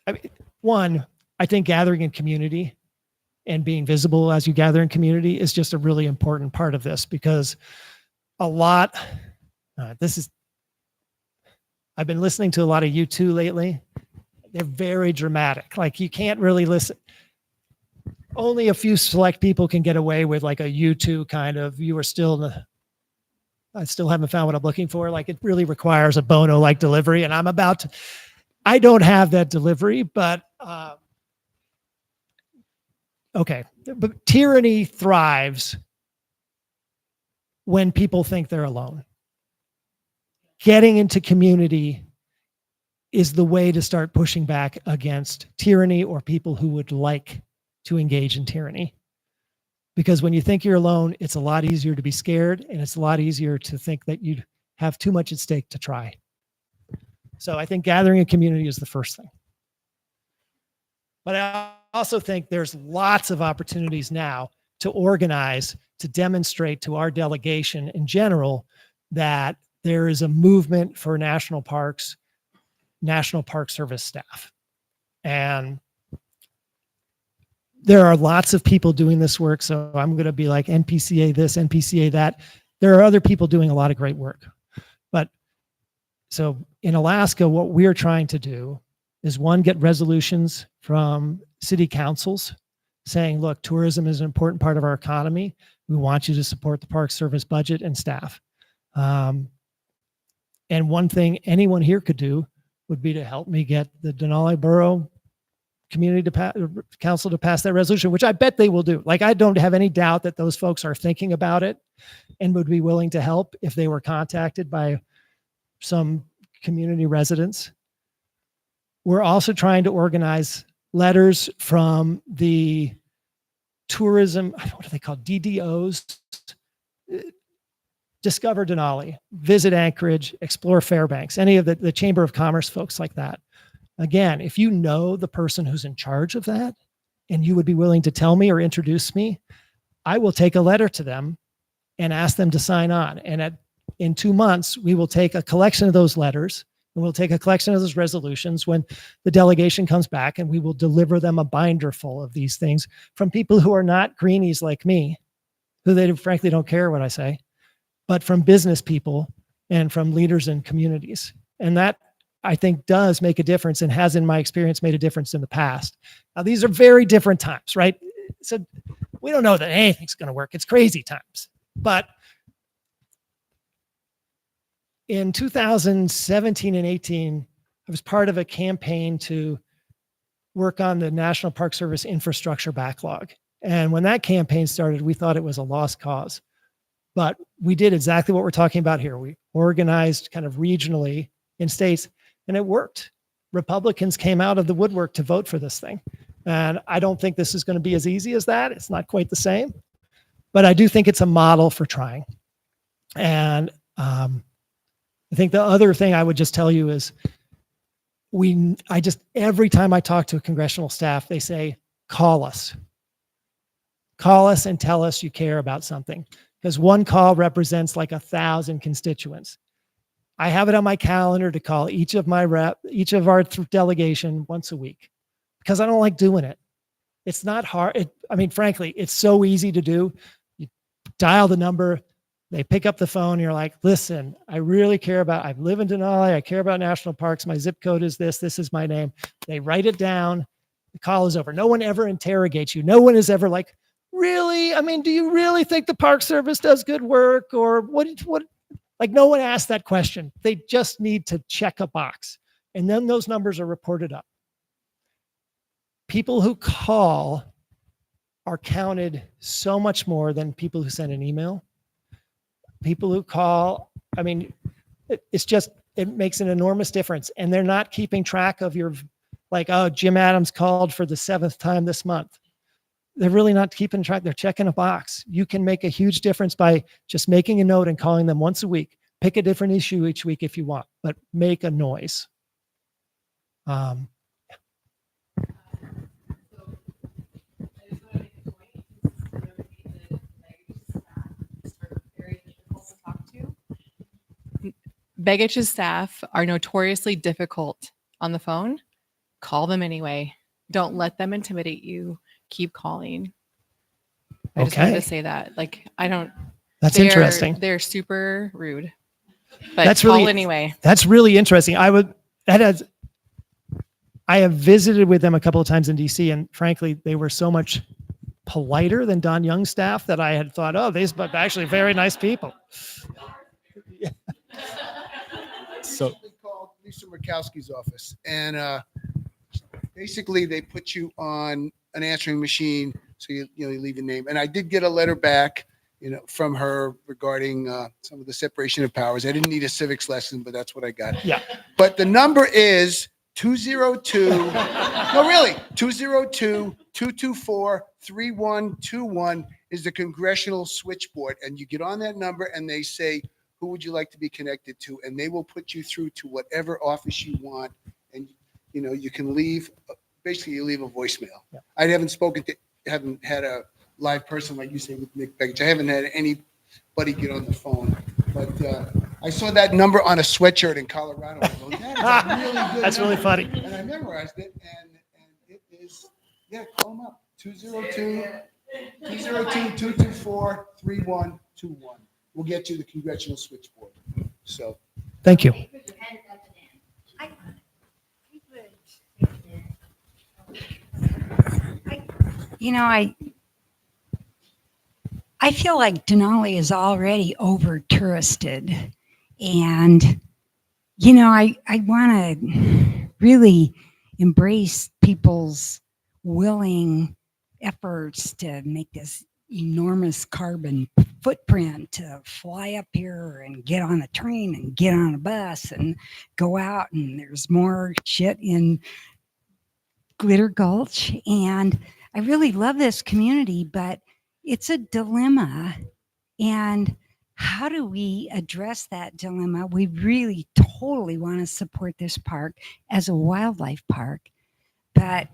I think gathering in community and being visible as you gather in community is just a really important part of this, because I've been listening to a lot of U2 lately. They're very dramatic. Like, you can't really listen. Only a few select people can get away with like a U2 kind of, I still haven't found what I'm looking for. Like, it really requires a Bono-like delivery, and I don't have that delivery, but okay. But tyranny thrives when people think they're alone. Getting into community is the way to start pushing back against tyranny or people who would like to engage in tyranny. Because when you think you're alone, it's a lot easier to be scared, and it's a lot easier to think that you have too much at stake to try. So I think gathering a community is the first thing. But I also think there's lots of opportunities now to organize, to demonstrate to our delegation in general that there is a movement for national parks, National Park Service staff. And there are lots of people doing this work, so I'm going to be like NPCA this, NPCA that. There are other people doing a lot of great work. But so in Alaska, what we're trying to do is, one, get resolutions from city councils saying, look, tourism is an important part of our economy. We want you to support the Park Service budget and staff. And one thing anyone here could do would be to help me get the Denali Borough Community Council to pass that resolution, which I bet they will do. Like, I don't have any doubt that those folks are thinking about it and would be willing to help if they were contacted by some community residents. We're also trying to organize letters from the tourism, what are they called? DDOs. Discover Denali, visit Anchorage, explore Fairbanks, any of the Chamber of Commerce folks like that. Again, if you know the person who's in charge of that and you would be willing to tell me or introduce me, I will take a letter to them and ask them to sign on. And in 2 months, we will take a collection of those letters and we'll take a collection of those resolutions when the delegation comes back, and we will deliver them a binder full of these things from people who are not greenies like me, who they frankly don't care what I say, but from business people and from leaders in communities. And that, I think, does make a difference and has, in my experience, made a difference in the past. Now, these are very different times, right? So we don't know that anything's going to work. It's crazy times. But in 2017 and 18, I was part of a campaign to work on the National Park Service infrastructure backlog. And when that campaign started, we thought it was a lost cause. But we did exactly what we're talking about here. We organized kind of regionally in states, and it worked. Republicans came out of the woodwork to vote for this thing. And I don't think this is going to be as easy as that. It's not quite the same. But I do think it's a model for trying. And I think the other thing I would just tell you is every time I talk to a congressional staff, they say, call us. Call us and tell us you care about something. Because one call represents like 1,000 constituents. I have it on my calendar to call each of our delegation once a week because I don't like doing it. It's not hard. Frankly, it's so easy to do. You dial the number, they pick up the phone, and you're like, listen, I really care about, I live in Denali, I care about national parks, my zip code is this is my name. They write it down, the call is over. No one ever interrogates you. No one is ever like, really? Do you really think the Park Service does good work? Or what? Like, no one asks that question. They just need to check a box. And then those numbers are reported up. People who call are counted so much more than people who send an email. People who call, it makes an enormous difference. And they're not keeping track of your, Jim Adams called for the 7th time this month. They're really not keeping track. They're checking a box. You can make a huge difference by just making a note and calling them once a week. Pick a different issue each week if you want, but make a noise. Beggich's staff are notoriously difficult on the phone. Call them anyway. Don't let them intimidate you. Keep calling. I just wanted to say that. That's interesting. They're super rude. But That's call really, anyway. That's really interesting. I have visited with them a couple of times in DC, and frankly, they were so much politer than Don Young's staff that I had thought, oh, these are actually very nice people. Yeah. So called Lisa Murkowski's office, and basically they put you on an answering machine, so you leave a name. And I did get a letter back, from her regarding some of the separation of powers. I didn't need a civics lesson, but that's what I got. Yeah. But the number is 202. No, really, 202-224-3121 is the congressional switchboard, and you get on that number, and they say, who would you like to be connected to? And they will put you through to whatever office you want. And, you can leave, basically you leave a voicemail. Yeah. I haven't had a live person like you say with Nick Beggich. I haven't had anybody get on the phone, but I saw that number on a sweatshirt in Colorado. I go, that is a really good That's number. really funny. And I memorized it, and it is, call them up, 202-224-3121. We'll get you the congressional switchboard. So, thank you. I feel like Denali is already over touristed, and I want to really embrace people's willing efforts to make this enormous carbon footprint to fly up here and get on a train and get on a bus and go out, and there's more shit in Glitter Gulch. And I really love this community, but it's a dilemma. And how do we address that dilemma? We really totally want to support this park as a wildlife park, but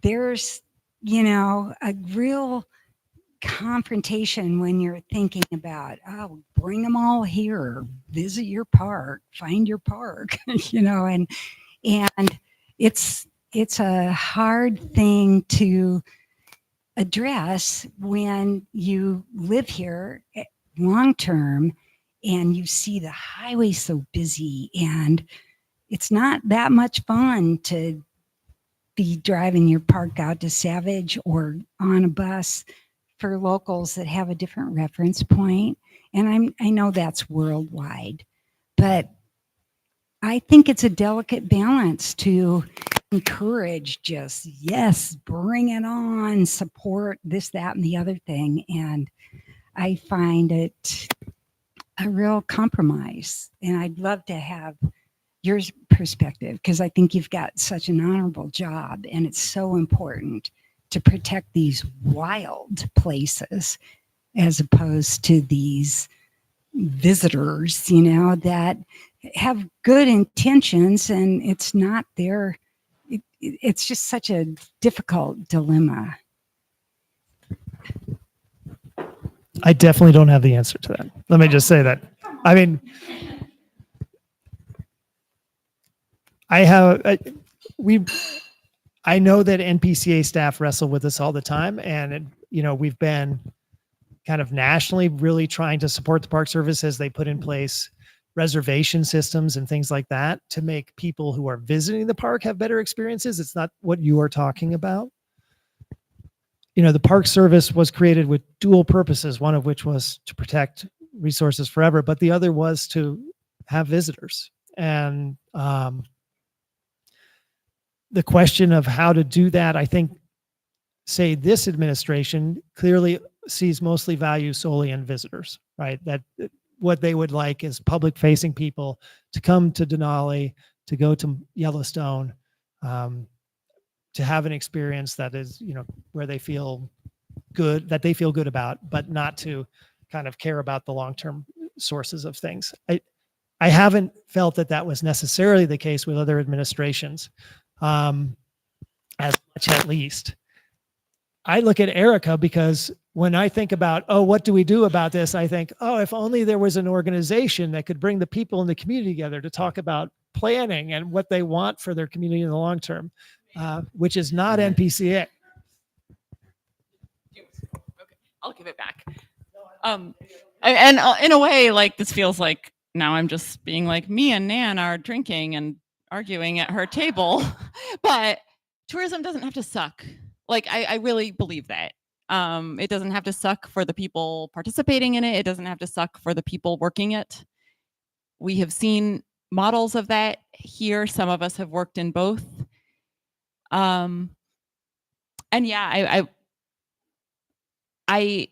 there's, a real confrontation when you're thinking about, oh, bring them all here, visit your park, find your park, and it's a hard thing to address when you live here long term and you see the highway so busy, and it's not that much fun to be driving your park out to Savage or on a bus for locals that have a different reference point. And I know that's worldwide, but I think it's a delicate balance to encourage just, yes, bring it on, support this, that, and the other thing. And I find it a real compromise. And I'd love to have your perspective, because I think you've got such an honorable job, and it's so important to protect these wild places as opposed to these visitors, that have good intentions, and it's not their, it's just such a difficult dilemma. I definitely don't have the answer to that. Let me just say that. I mean, I know that NPCA staff wrestle with this all the time, and we've been kind of nationally really trying to support the Park Service as they put in place reservation systems and things like that to make people who are visiting the park have better experiences. It's not what you are talking about. The Park Service was created with dual purposes, one of which was to protect resources forever, but the other was to have visitors. And the question of how to do that, I think, say this administration clearly sees mostly value solely in visitors, right? That what they would like is public facing people to come to Denali, to go to Yellowstone, to have an experience that is, where they feel good, that they feel good about, but not to kind of care about the long-term sources of things. I haven't felt that was necessarily the case with other administrations, as much at least. I look at Erica because when I think about, what do we do about this? I think, if only there was an organization that could bring the people in the community together to talk about planning and what they want for their community in the long term, which is not NPCA. Okay, I'll give it back. And in a way, like, this feels like now I'm just being like, me and Nan are drinking and arguing at her table, but tourism doesn't have to suck. Like, I really believe that. It doesn't have to suck for the people participating in it. It doesn't have to suck for the people working it. We have seen models of that here. Some of us have worked in both. And yeah, I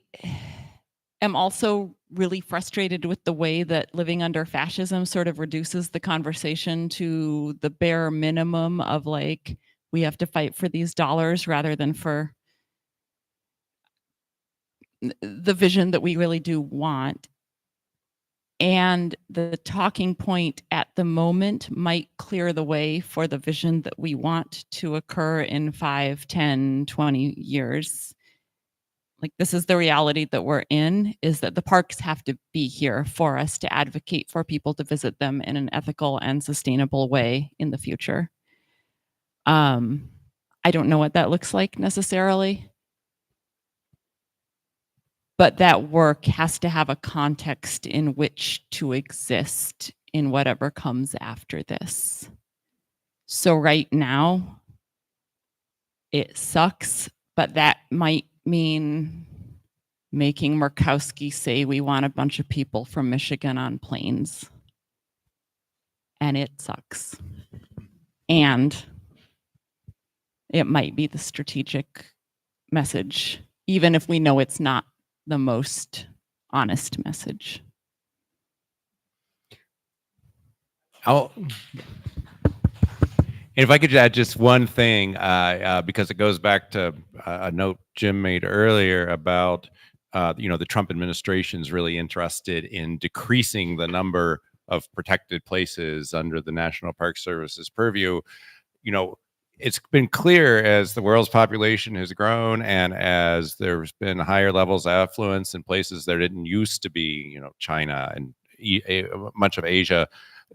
am also really frustrated with the way that living under fascism sort of reduces the conversation to the bare minimum of, like, we have to fight for these dollars rather than for the vision that we really do want. And the talking point at the moment might clear the way for the vision that we want to occur in 5, 10, 20 years. Like, this is the reality that we're in, is that the parks have to be here for us to advocate for people to visit them in an ethical and sustainable way in the future. I don't know what that looks like necessarily, but that work has to have a context in which to exist in whatever comes after this. So right now, it sucks, but that might mean making Murkowski say we want a bunch of people from Michigan on planes. And it sucks. And it might be the strategic message, even if we know it's not the most honest message. If I could add just one thing, because it goes back to a note Jim made earlier about, the Trump administration is really interested in decreasing the number of protected places under the National Park Service's purview. it's been clear as the world's population has grown and as there's been higher levels of affluence in places that didn't used to be, China and much of Asia,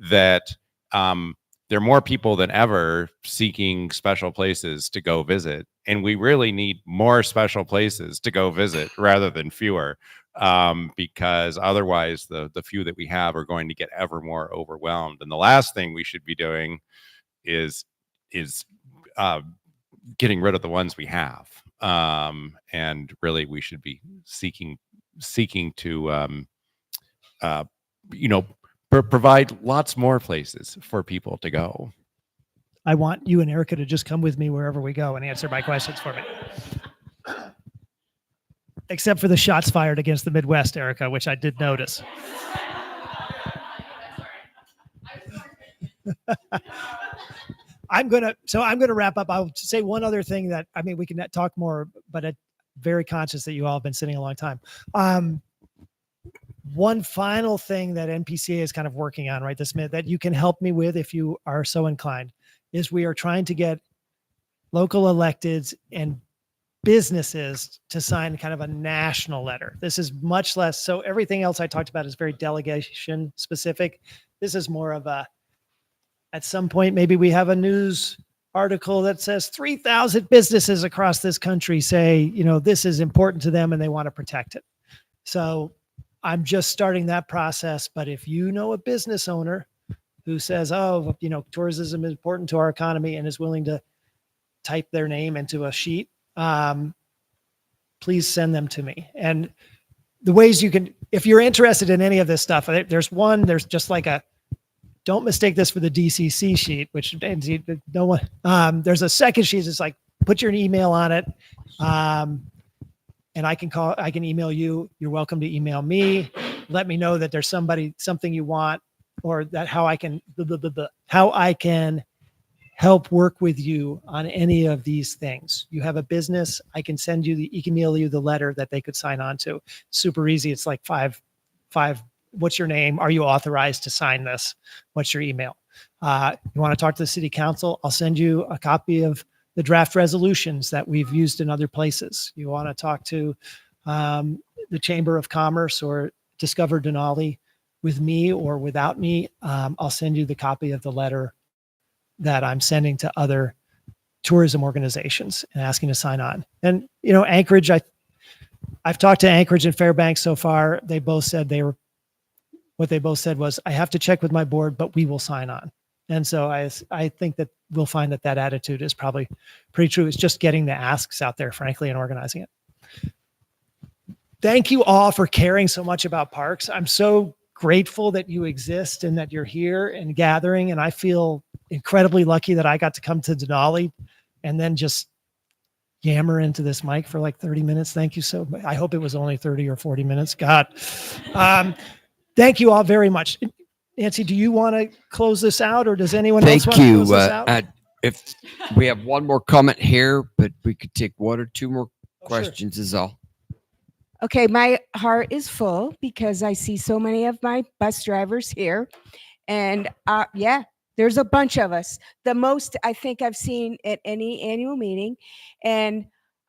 that there are more people than ever seeking special places to go visit. And we really need more special places to go visit rather than fewer, because otherwise the few that we have are going to get ever more overwhelmed. And the last thing we should be doing is getting rid of the ones we have. And really we should be seeking to provide lots more places for people to go. I want you and Erica to just come with me wherever we go and answer my questions for me. Except for the shots fired against the Midwest, Erica, which I did notice. I'm gonna wrap up. I'll say one other thing that, I mean, we can talk more, but I'm very conscious that you all have been sitting a long time. One final thing that NPCA is kind of working on right this minute that you can help me with if you are so inclined is we are trying to get local electeds and businesses to sign kind of a national letter. This is much less, so everything else I talked about is very delegation specific. This is more of a, at some point, maybe we have a news article that says 3,000 businesses across this country say, this is important to them and they want to protect it. So I'm just starting that process. But if you know a business owner who says, oh, tourism is important to our economy and is willing to type their name into a sheet, please send them to me. And the ways you can, if you're interested in any of this stuff, there's just like a, don't mistake this for the DCC sheet, which no one, there's a second sheet. It's like, put your email on it. And I can email you. You're welcome to email me. Let me know that there's something you want, or that how I can help work with you on any of these things. You have a business, I can send you email you the letter that they could sign on to. Super easy. It's like five, what's your name? Are you authorized to sign this? What's your email? You want to talk to the city council? I'll send you a copy of the draft resolutions that we've used in other places. You want to talk to the Chamber of Commerce or Discover Denali with me or without me, I'll send you the copy of the letter that I'm sending to other tourism organizations and asking to sign on. And, Anchorage, I've talked to Anchorage and Fairbanks so far. They both said what they both said was, I have to check with my board, but we will sign on. And so I think that we'll find that attitude is probably pretty true. It's just getting the asks out there, frankly, and organizing it. Thank you all for caring so much about parks. I'm so grateful that you exist and that you're here and gathering. And I feel incredibly lucky that I got to come to Denali and then just yammer into this mic for like 30 minutes. Thank you so much. I hope it was only 30 or 40 minutes. God. Thank you all very much. Nancy, do you want to close this out, or does anyone else want to close this out? If we have one more comment here, but we could take one or two more questions is all. Okay, my heart is full because I see so many of my bus drivers here. And yeah, there's a bunch of us. The most I think I've seen at any annual meeting. And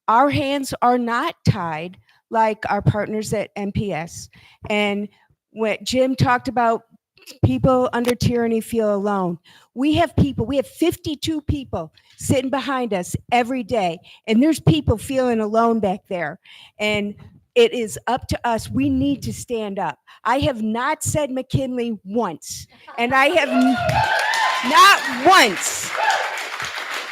our hands are not tied like our partners at NPS. And what Jim talked about, people under tyranny feel alone. We have 52 people sitting behind us every day. And there's people feeling alone back there. And it is up to us. We need to stand up. I have not said McKinley once, and I have not once.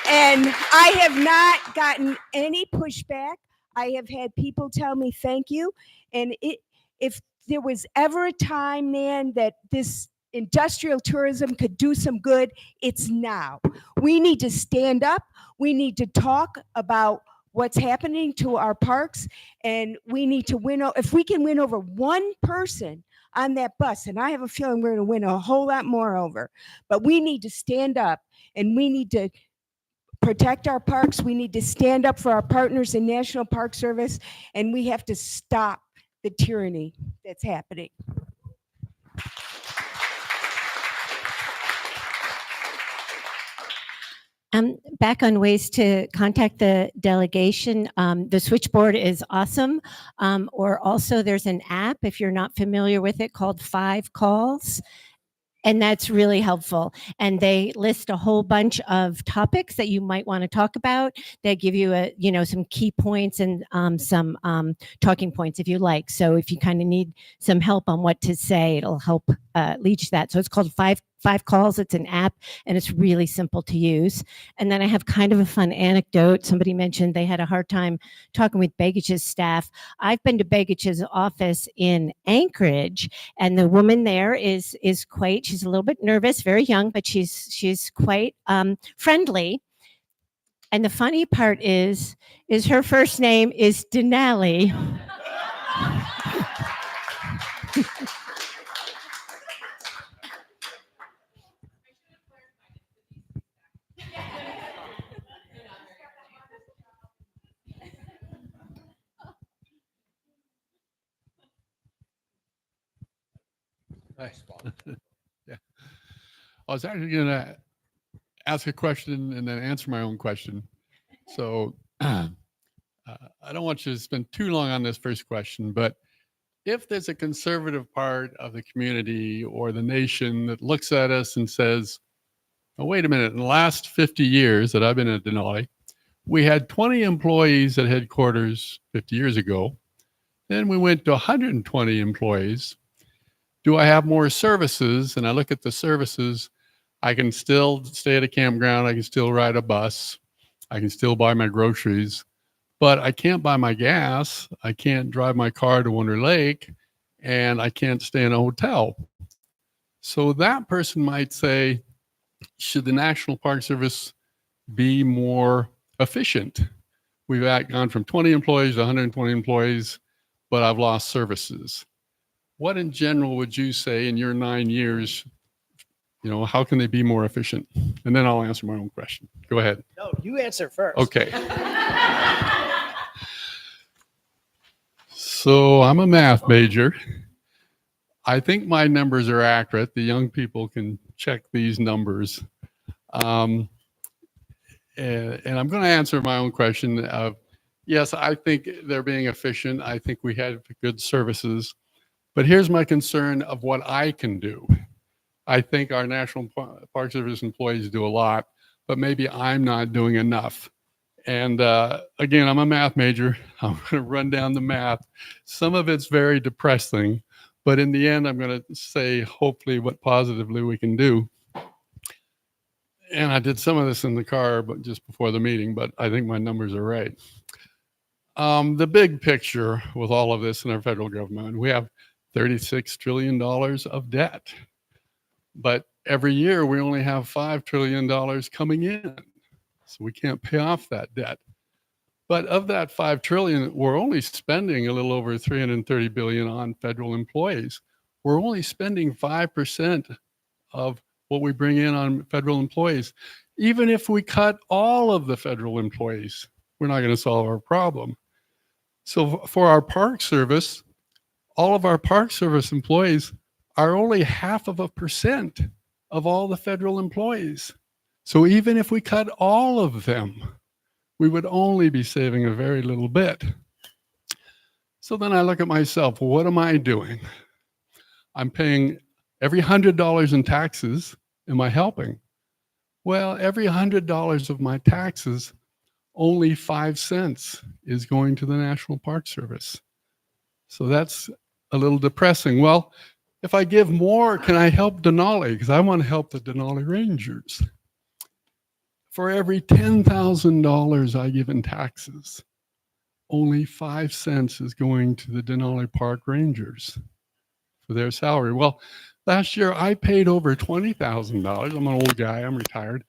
And I have not gotten any pushback. I have had people tell me thank you. And if there was ever a time, Nan, that this industrial tourism could do some good, it's now. We need to stand up. We need to talk about what's happening to our parks, and we need to win. If we can win over one person on that bus, and I have a feeling we're going to win a whole lot more over, but we need to stand up and we need to protect our parks. We need to stand up for our partners in National Park Service, and we have to stop the tyranny that's happening. Back on ways to contact the delegation, the switchboard is awesome. Or also there's an app, if you're not familiar with it, called 5 Calls. And that's really helpful. And they list a whole bunch of topics that you might want to talk about. They give you some key points and some talking points if you like. So if you kind of need some help on what to say, it'll help lead to that. So it's called 5 Calls. It's an app and it's really simple to use. And then I have kind of a fun anecdote. Somebody mentioned they had a hard time talking with Beggage's staff. I've been to Beggage's office in Anchorage, and the woman there is quite, she's a little bit nervous, very young, but she's quite friendly. And the funny part is her first name is Denali. Yeah. I was actually going to ask a question and then answer my own question. So I don't want you to spend too long on this first question, but if there's a conservative part of the community or the nation that looks at us and says, oh, wait a minute, in the last 50 years that I've been at Denali, we had 20 employees at headquarters 50 years ago. Then we went to 120 employees. Do I have more services? And I look at the services. I can still stay at a campground. I can still ride a bus. I can still buy my groceries, but I can't buy my gas. I can't drive my car to Wonder Lake, and I can't stay in a hotel. So that person might say, should the National Park Service be more efficient? We've gone from 20 employees to 120 employees, but I've lost services. What in general would you say in your 9 years, how can they be more efficient? And then I'll answer my own question. Go ahead. No, you answer first. Okay. So I'm a math major. I think my numbers are accurate. The young people can check these numbers. And I'm going to answer my own question of, yes, I think they're being efficient. I think we have good services. But here's my concern of what I can do. I think our National Park Service employees do a lot, but maybe I'm not doing enough. And again, I'm a math major. I'm going to run down the math. Some of it's very depressing, but in the end, I'm going to say hopefully what positively we can do. And I did some of this in the car, but just before the meeting, but I think my numbers are right. The big picture with all of this in our federal government, we have $36 trillion of debt. But every year we only have $5 trillion coming in. So we can't pay off that debt. But of that $5 trillion, we're only spending a little over $330 billion on federal employees. We're only spending 5% of what we bring in on federal employees. Even if we cut all of the federal employees, we're not going to solve our problem. So for our Park Service, all of our Park Service employees are only 0.5% of all the federal employees. So even if we cut all of them, we would only be saving a very little bit. So then I look at myself, well, what am I doing? I'm paying every $100 in taxes. Am I helping? Well, every $100 of my taxes, only 5 cents is going to the National Park Service. So that's a little depressing. Well, if I give more, can I help Denali? Because I want to help the Denali Rangers. For every $10,000 I give in taxes, only 5 cents is going to the Denali Park Rangers for their salary. Well, last year I paid over $20,000. I'm an old guy, I'm retired.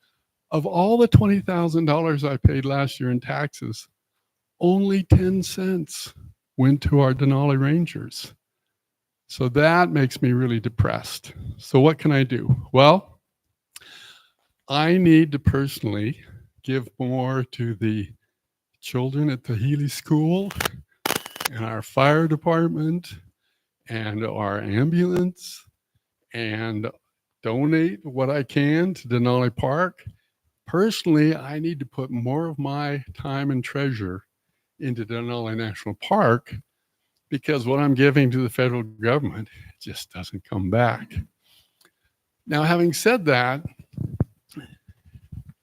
Of all the $20,000 I paid last year in taxes, only 10 cents went to our Denali Rangers. So that makes me really depressed. So what can I do? Well, I need to personally give more to the children at the Healy School and our fire department and our ambulance and donate what I can to Denali Park Personally, I need to put more of my time and treasure into Denali National Park because what I'm giving to the federal government just doesn't come back. Now, having said that,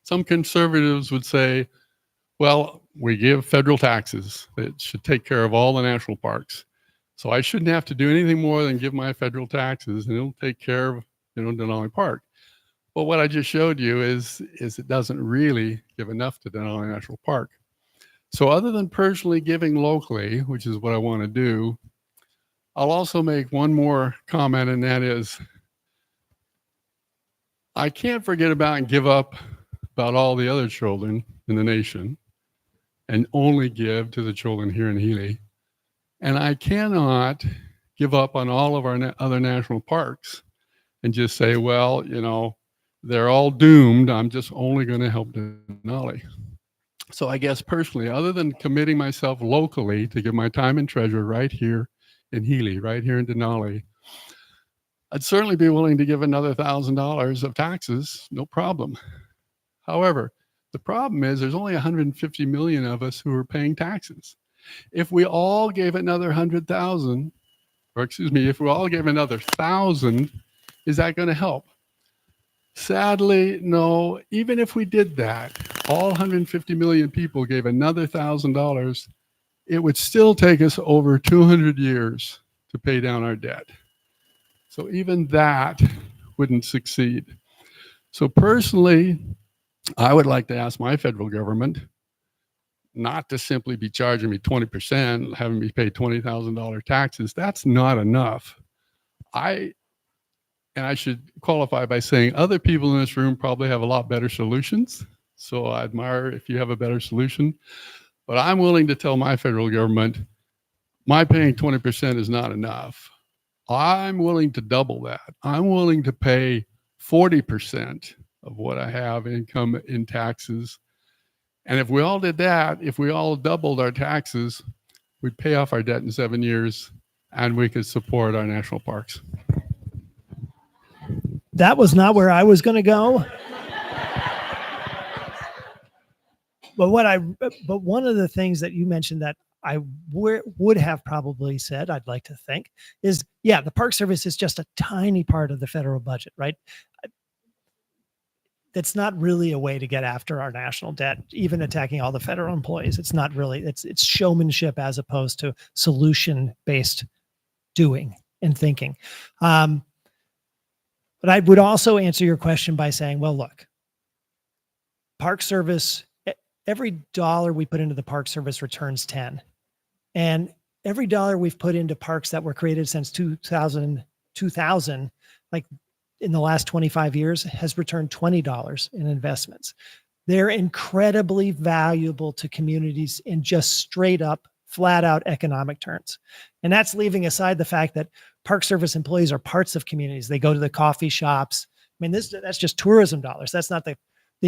some conservatives would say, well, we give federal taxes that should take care of all the national parks. So I shouldn't have to do anything more than give my federal taxes and it'll take care of, Denali Park. Well, what I just showed you is it doesn't really give enough to Denali National Park. So other than personally giving locally, which is what I want to do, I'll also make one more comment, and that is I can't forget about and give up about all the other children in the nation and only give to the children here in Healy. And I cannot give up on all of our other national parks and just say, well, they're all doomed. I'm just only going to help Denali. So I guess personally, other than committing myself locally to give my time and treasure right here in Healy, right here in Denali, I'd certainly be willing to give another $1,000 of taxes, no problem. However, the problem is there's only 150 million of us who are paying taxes. If we all gave another 100,000, or excuse me, if we all gave another 1,000, is that going to help? Sadly, no. Even if we did that, all 150 million people gave another $1,000, it would still take us over 200 years to pay down our debt. So even that wouldn't succeed. So personally, I would like to ask my federal government not to simply be charging me 20%, having me pay $20,000 taxes. That's not enough. And I should qualify by saying other people in this room probably have a lot better solutions. So I admire if you have a better solution. But I'm willing to tell my federal government, my paying 20% is not enough. I'm willing to double that. I'm willing to pay 40% of what I have income in taxes. And if we all did that, if we all doubled our taxes, we'd pay off our debt in 7 years and we could support our national parks. That was not where I was going to go. But one of the things that you mentioned that I would have probably said, I'd like to think, is, yeah, the Park Service is just a tiny part of the federal budget, right? That's not really a way to get after our national debt, even attacking all the federal employees. It's not really, it's showmanship as opposed to solution-based doing and thinking. But I would also answer your question by saying, well, look, Park Service, every dollar we put into the Park Service returns 10. And every dollar we've put into parks that were created since 2000, like in the last 25 years, has returned $20 in investments. They're incredibly valuable to communities in just straight up, flat out economic terms. And that's leaving aside the fact that Park Service employees are parts of communities. They go to the coffee shops. I mean, that's just tourism dollars. That's not the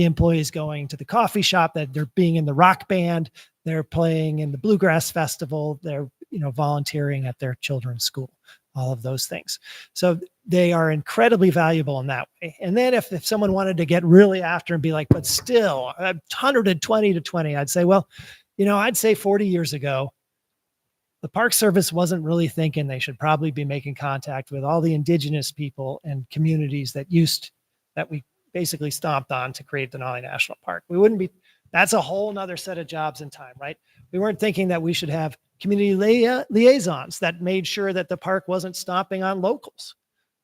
employees going to the coffee shop, that they're being in the rock band, they're playing in the bluegrass festival, they're volunteering at their children's school, all of those things. So they are incredibly valuable in that way. And then if someone wanted to get really after and be like, but still 120 to 20, I'd say, well, I'd say 40 years ago, the Park Service wasn't really thinking they should probably be making contact with all the indigenous people and communities that we basically stomped on to create Denali National Park. That's a whole nother set of jobs and time, right? We weren't thinking that we should have community liaisons that made sure that the park wasn't stomping on locals.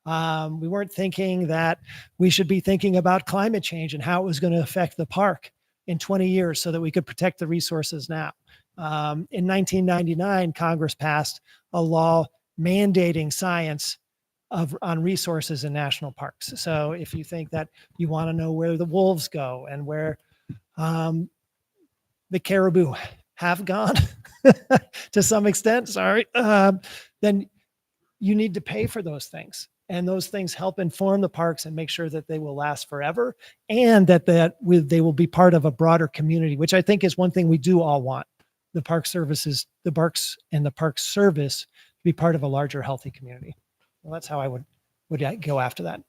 We weren't thinking that we should be thinking about climate change and how it was going to affect the park in 20 years so that we could protect the resources now. In 1999, Congress passed a law mandating science on resources in national parks. So if you think that you want to know where the wolves go and where the caribou have gone to some extent, then you need to pay for those things. And those things help inform the parks and make sure that they will last forever, and that they will be part of a broader community, which I think is one thing we do all want. The parks and the Park Service to be part of a larger, healthy community. Well, that's how I would go after that.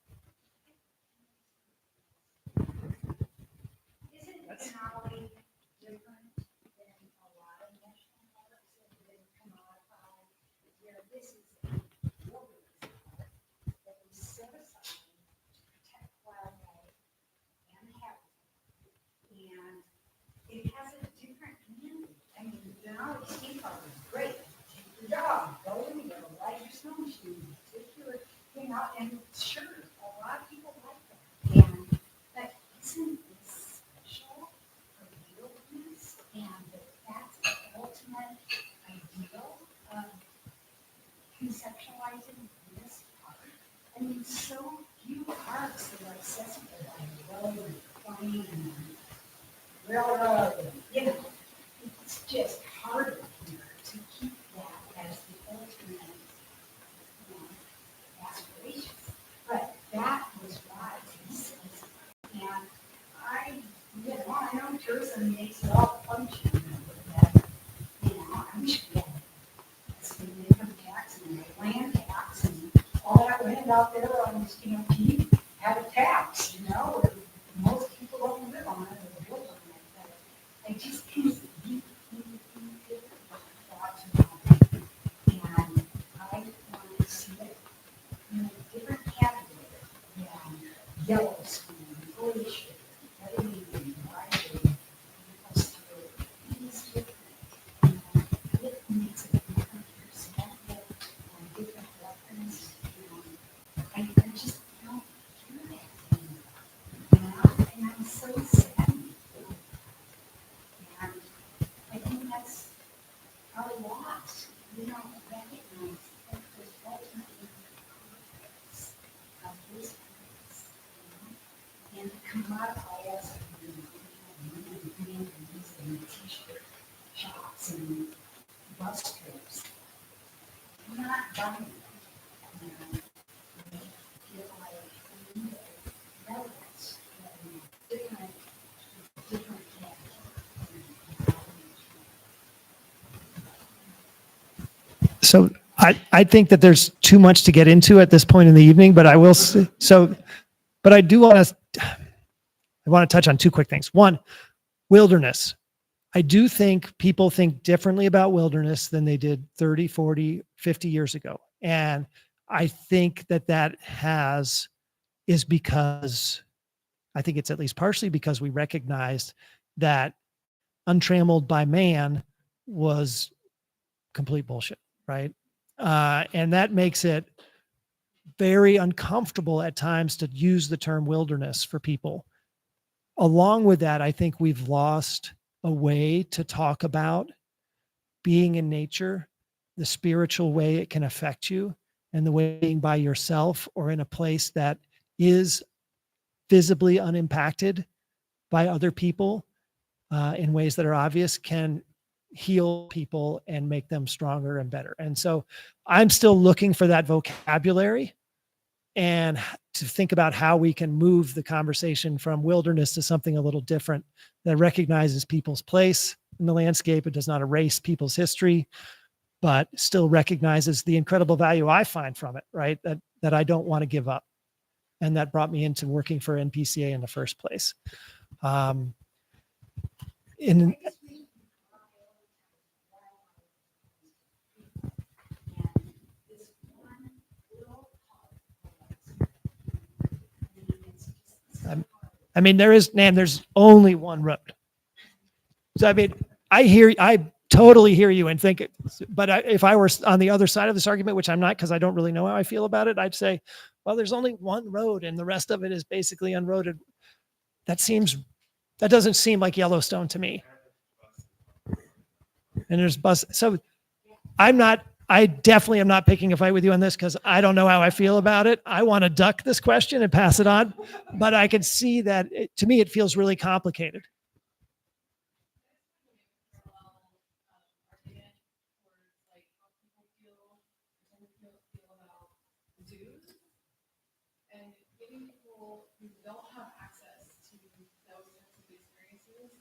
know, and sure, a lot of people like that. And but isn't this special for wilderness? And that's the ultimate ideal of conceptualizing this park. I mean, so few parks that are accessible by road and plane and railroad, and, you know, it's just harder here to keep that as the ultimate, you know, aspiration. But that was why this is, and you know, I know tourism makes it all function, but, you know, I wish we had some income tax and a land tax and all that land out there on, you know, can you have a tax, you know, or most people don't live on it or build on it, but I just can't deep thoughts about it. And I want to see it in a different category than Yellowstone, Glacier, Evergreen, Riley, because these different, you know, it makes a different perspective and different reference. I just don't hear that anymore. You know, and I'm so saddened. And I think that's our loss. We don't recognize that there's ultimately purpose of this place, you know, and commodify us and these and t-shirt shops and bus trips. We're not buying them, you know. We feel like we need relevance, different So I think that there's too much to get into at this point in the evening, but I will say, but I do want to touch on two quick things. One, wilderness. I do think people think differently about wilderness than they did 30, 40, 50 years ago. And I think that is because I think it's at least partially because we recognized that untrammeled by man was complete bullshit, right? And that makes it very uncomfortable at times to use the term wilderness for people. Along with that, I think we've lost a way to talk about being in nature, the spiritual way it can affect you, and the way being by yourself or in a place that is visibly unimpacted by other people in ways that are obvious can heal people and make them stronger and better. And so I'm still looking for that vocabulary and to think about how we can move the conversation from wilderness to something a little different that recognizes people's place in the landscape. It does not erase people's history, but still recognizes the incredible value I find from it, right? That I don't want to give up. And that brought me into working for NPCA in the first place. I mean, there's only one road. So, I mean, I totally hear you and think it, but if I were on the other side of this argument, which I'm not, because I don't really know how I feel about it, I'd say, well, there's only one road and the rest of it is basically unroaded. That doesn't seem like Yellowstone to me. And there's bus. So I definitely am not picking a fight with you on this because I don't know how I feel about it. I want to duck this question and pass it on, but I can see that to me, it feels really complicated. And giving people who don't have access to those types of experiences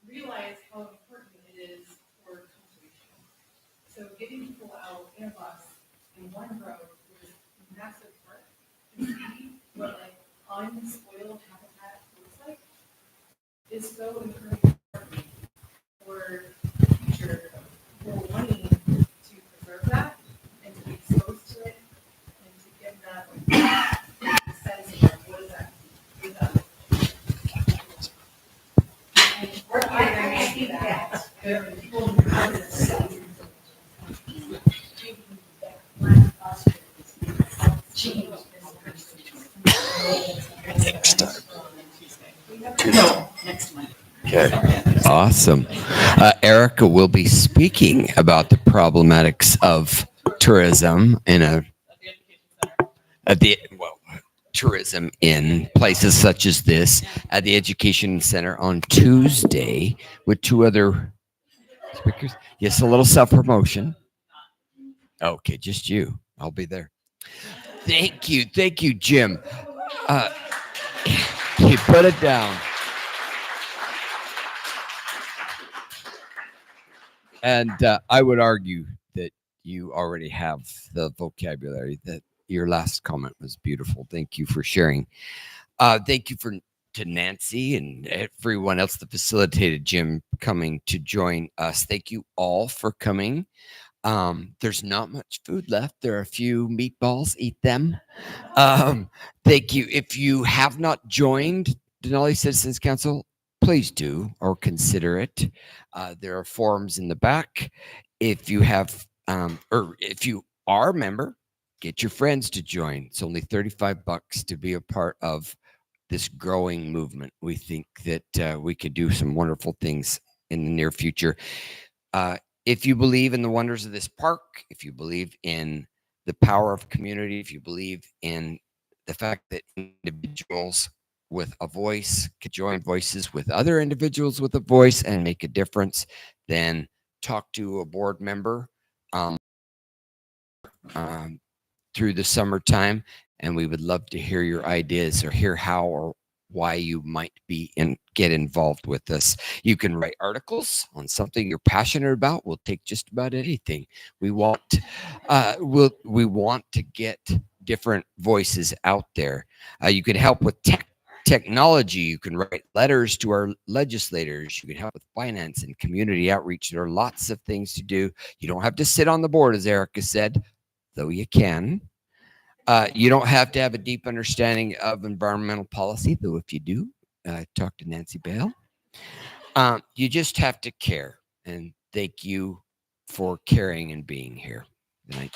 realize how important it is for conservation. So getting people out in a bus in one road with a massive park to see what like unspoiled habitat looks like is so incredibly important for the future of people wanting to preserve that and to be exposed to it and to give that sense of what is that? What is that? And I see that. There are people who have this Okay. Awesome. Erica will be speaking about the problematics of tourism in tourism in places such as this at the Education Center on Tuesday with two other speakers. Yes, a little self-promotion. Okay, just you. I'll be there. Thank you. Thank you, Jim. You put it down. And I would argue that you already have the vocabulary. That your last comment was beautiful. Thank you for sharing. Thank you to Nancy and everyone else that facilitated Jim coming to join us. Thank you all for coming. There's not much food left. There are a few meatballs. Eat them. Thank you. If you have not joined Denali Citizens Council, please do or consider it. There are forms in the back. If you have, or if you are a member, get your friends to join. It's only $35 to be a part of this growing movement. We think that we could do some wonderful things in the near future. If you believe in the wonders of this park, if you believe in the power of community, if you believe in the fact that individuals with a voice could join voices with other individuals with a voice and make a difference, then talk to a board member through the summertime, and we would love to hear your ideas or hear how or why you might be get involved with us. You can write articles on something you're passionate about. We'll take just about anything. We want to get different voices out there. You can help with technology. You can write letters to our legislators. You can help with finance and community outreach. There are lots of things to do. You don't have to sit on the board, as Erica said, though you can. You don't have to have a deep understanding of environmental policy, though if you do, talk to Nancy Bale. You just have to care. And thank you for caring and being here. Good night.